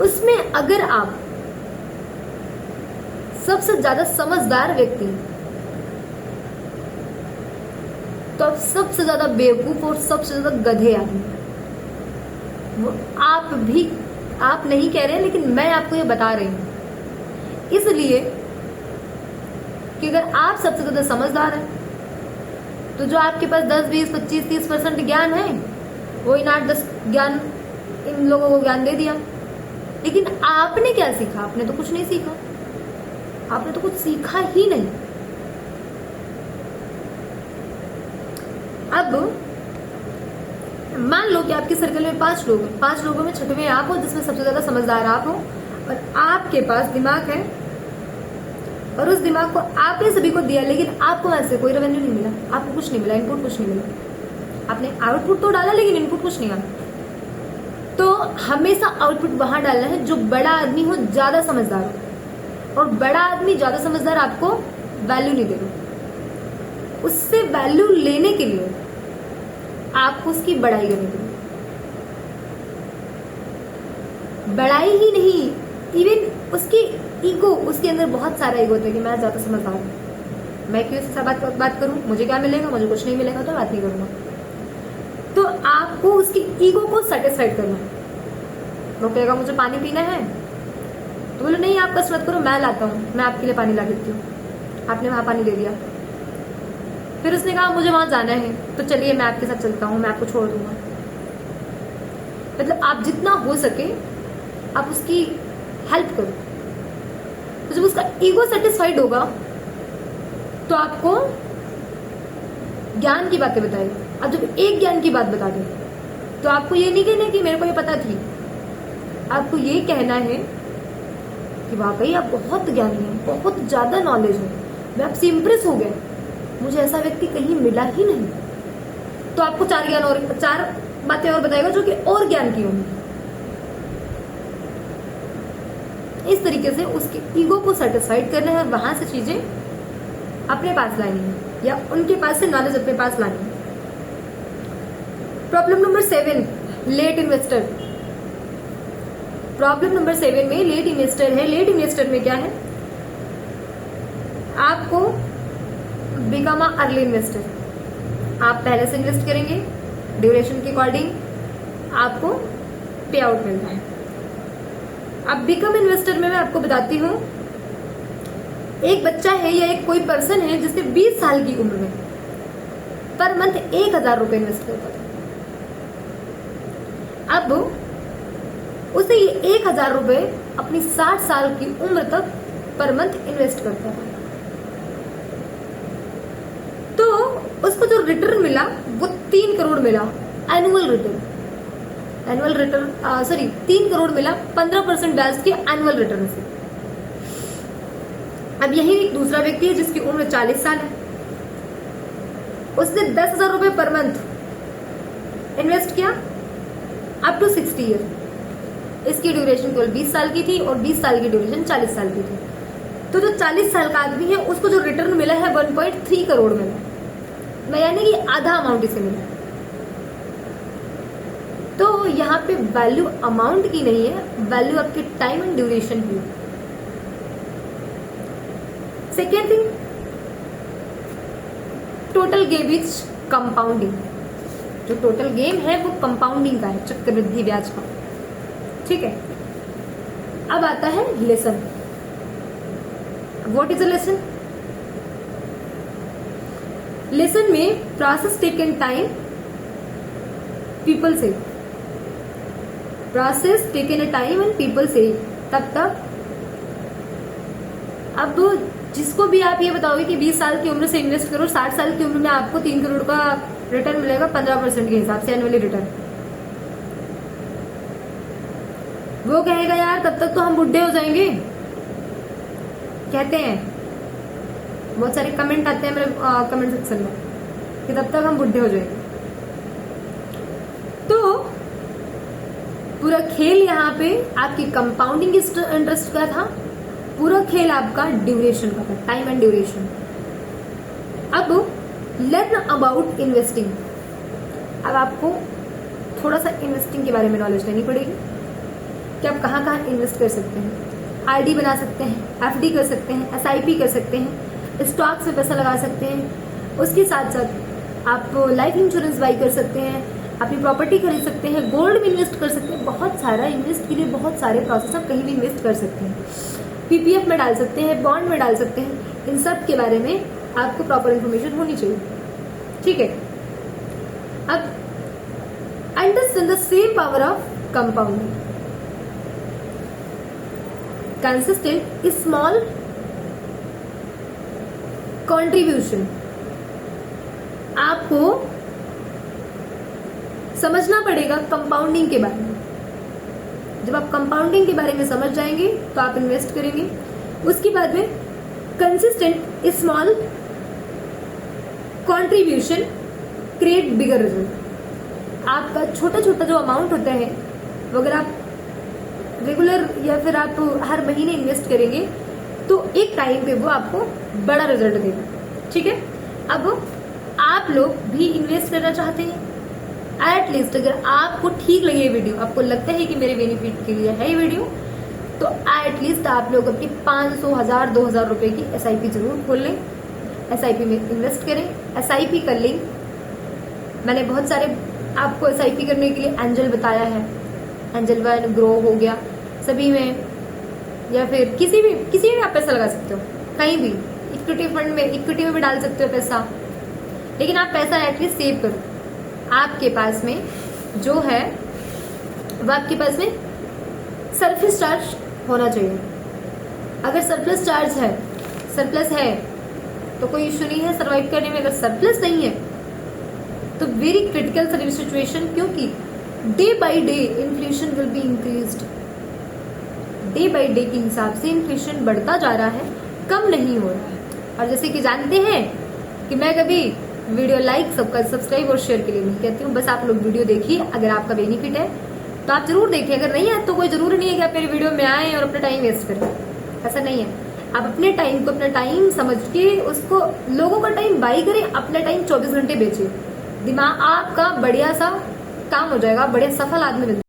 उसमें अगर आप सबसे ज्यादा समझदार व्यक्ति हैं, तो आप सबसे ज्यादा बेवकूफ और सबसे ज्यादा गधे आदमी। वो आप नहीं कह रहे हैं, लेकिन मैं आपको ये बता रही हूं, इसलिए कि अगर आप सबसे ज्यादा समझदार हैं, तो जो आपके पास 10, 20, 25, 30% ज्ञान है, वो इन 8-10 ज्ञान इन लोगों को ज्ञान दे दिया। लेकिन आपने क्या सीखा? आपने तो कुछ नहीं सीखा। आपने तो कुछ सीखा ही नहीं। अब मान लो कि आपके सर्कल में 5 लोग हैं, 5 लोगों में 6वें आप हो, जिसमें सबसे ज्यादा समझदार आप हो, और आपके पास दिमाग है, और उस दिमाग को आपने सभी को दिया, लेकिन आपको वहां से कोई रेवेन्यू नहीं मिला, आपको कुछ नहीं मिला, इनपुट कुछ नहीं मिला। आपने आउटपुट तो डाला, लेकिन इनपुट कुछ नहीं आया। तो हमेशा आउटपुट वहां डालना है जो बड़ा आदमी हो, ज्यादा समझदार हो। और बड़ा आदमी ज्यादा समझदार आपको वैल्यू नहीं देगा। उससे वैल्यू लेने के लिए आपको उसकी बड़ाई करनी पड़ेगी। बड़ाई ही नहीं, इवन उसकी ईगो, उसके अंदर बहुत सारा ईगो होता है कि मैं ज्यादा समझदार हूं, मैं क्यों इससे बात करूं, मुझे क्या मिलेगा, मुझे कुछ नहीं मिलेगा, तो बात नहीं करूंगा। तो आपको उसकी ईगो को सेटिस्फाइड करना है। वो कहेगा मुझे पानी पीना है, तो बोलो नहीं आप कष्ट मत करो, मैं लाता हूँ, मैं आपके लिए पानी ला देती हूँ। आपने वहां पानी दे दिया। फिर उसने कहा मुझे वहां जाना है, तो चलिए मैं आपके साथ चलता हूँ, मैं आपको छोड़ दूंगा। मतलब आप जितना हो सके आप उसकी हेल्प करो। तो जब उसका ईगो सेटिस्फाइड होगा तो आपको ज्ञान की बातें बताएगा। अब जब एक ज्ञान की बात बता दे, तो आपको ये नहीं कहना कि मेरे को ये पता थी, आपको ये कहना है कि वाकई आप बहुत ज्ञानी हैं, बहुत ज्यादा नॉलेज है, मैं आपसे इंप्रेस हो गया, मुझे ऐसा व्यक्ति कहीं मिला ही नहीं। तो आपको 4 बातें और बताएगा जो कि और ज्ञान की होंगी। इस तरीके से उसके ईगो को सेटिस्फाइड करना है और वहां से चीजें अपने पास लानी है, या उनके पास से नॉलेज अपने पास लानी है। Problem number 7, late investor. Problem number 7 में लेट इन्वेस्टर है। लेट इन्वेस्टर में क्या है? आपको बिकम अ अर्ली इन्वेस्टर। आप पहले से इन्वेस्ट करेंगे, ड्यूरेशन के अकॉर्डिंग आपको पे आउट मिलता है। अब बिकम इन्वेस्टर में मैं आपको बताती हूँ, एक बच्चा है या एक कोई पर्सन है जिसने 20 साल की उम्र में पर मंथ 1,000 रुपए इन्वेस्ट करता था। अब उसे ये 1,000 रुपए अपनी 60 साल की उम्र तक पर मंथ इन्वेस्ट करता है। तो उसको जो रिटर्न मिला वो 3 करोड़ मिला, एनुअल रिटर्न। 3 करोड़ मिला 15% ब्याज के एनुअल रिटर्न से। अब यही एक दूसरा व्यक्ति है जिसकी उम्र 40 साल है, उसने 10,000 रुपए पर मंथ इन्वेस्ट किया अप टू 60 ईयर। इसकी ड्यूरेशन केवल 20 साल की थी और 20 साल की ड्यूरेशन 40 साल की थी। तो जो 40 साल का आदमी है उसको जो रिटर्न मिला है 1.3 करोड़ मिला, यानी कि आधा अमाउंट इसे मिला। तो यहाँ पे वैल्यू अमाउंट की नहीं है, वैल्यू आपके टाइम एंड ड्यूरेशन की। Second thing, total game is compounding. जो टोटल गेम है वो कंपाउंडिंग का है, चक्रवृद्धि ब्याज का। ठीक है, अब आता है lesson. What is a lesson? Lesson में प्रोसेस टेकन टाइम, पीपल से, process taken a time and people से, तब तक। अब जिसको भी आप ये बताओगे कि 20 साल की उम्र से इन्वेस्ट करो, 60 साल की उम्र में आपको 3 करोड़ का रिटर्न मिलेगा 15% के हिसाब से एनुअली रिटर्न, वो कहेगा यार तब तक तो हम बुढ़े हो जाएंगे। कहते हैं, बहुत सारे कमेंट आते हैं मेरे कमेंट सेक्शन में कि तब तक हम बुढ़े हो जाएंगे। तो पूरा खेल यहाँ पे आपकी कंपाउंडिंग इंटरेस्ट का था, पूरा खेल आपका ड्यूरेशन का था, टाइम एंड ड्यूरेशन। अब लर्न अबाउट इन्वेस्टिंग। अब आपको थोड़ा सा इन्वेस्टिंग के बारे में नॉलेज लेनी पड़ेगी कि आप कहाँ कहाँ इन्वेस्ट कर सकते हैं। आरडी बना सकते हैं, एफडी कर सकते हैं, एसआईपी कर सकते हैं, स्टॉक्स में पैसा लगा सकते हैं, उसके साथ साथ आप लाइफ इंश्योरेंस बाई कर सकते हैं, अपनी प्रॉपर्टी खरीद सकते हैं, गोल्ड में इन्वेस्ट कर सकते हैं। बहुत सारा इन्वेस्ट के लिए बहुत सारे प्रोसेस आप कहीं भी इन्वेस्ट कर सकते हैं। पीपीएफ में डाल सकते हैं, बॉन्ड में डाल सकते हैं। इन सब के बारे में आपको प्रॉपर इन्फॉर्मेशन होनी चाहिए। ठीक है, अब understand the same power of compounding. Consistent small contribution. आपको समझना पड़ेगा कंपाउंडिंग के बारे में। जब आप कंपाउंडिंग के बारे में समझ जाएंगे तो आप इन्वेस्ट करेंगे। उसके बाद में कंसिस्टेंट स्मॉल कंट्रीब्यूशन क्रिएट बिगर रिजल्ट। आपका छोटा छोटा जो अमाउंट होता है वो अगर आप रेगुलर या फिर आप हर महीने इन्वेस्ट करेंगे तो एक टाइम पे वो आपको बड़ा रिजल्ट देगा। ठीक है, अब आप लोग भी इन्वेस्ट करना चाहते हैं, एटलीस्ट अगर आपको ठीक लगे ये वीडियो, आपको लगता है कि मेरे बेनिफिट के लिए है ये वीडियो, तो एटलीस्ट आप लोग अपनी 500, 1000, 2000 रुपए की एसआईपी जरूर खोल लें, एसआईपी में इन्वेस्ट करें। एसआईपी कर लें, मैंने बहुत सारे आपको एसआईपी करने के लिए एंजल बताया है, एंजल वन, ग्रो हो गया, सभी में, या फिर किसी भी आप पैसा लगा सकते हो, कहीं भी। इक्विटी फंड में, इक्विटी में भी डाल सकते हो पैसा, लेकिन आप पैसा एटलीस्ट सेव करो। आपके पास में जो है वो आपके पास में सरप्लस चार्ज होना चाहिए। अगर सरप्लस है तो कोई इश्यू नहीं है सर्वाइव करने में। अगर सरप्लस नहीं है तो वेरी क्रिटिकल सिचुएशन, क्योंकि day by day inflation will be increased. Day by day के हिसाब से इन्फ्लेशन बढ़ता जा रहा है, कम नहीं हो रहा है। और जैसे कि जानते हैं कि मैं कभी वीडियो लाइक, सब्सक्राइब और शेयर के लिए नहीं कहती हूँ, बस आप लोग वीडियो देखिए। अगर आपका बेनिफिट है तो आप जरूर देखिए, अगर नहीं है तो कोई जरूरी नहीं है कि आप मेरी वीडियो में आए और अपना टाइम वेस्ट करें, ऐसा नहीं है। आप अपने टाइम को अपना टाइम समझ के उसको, लोगों का टाइम बाई करें, अपना टाइम 24 घंटे बेचिए, दिमाग आपका बढ़िया सा काम हो जाएगा, बढ़िया सफल आदमी बन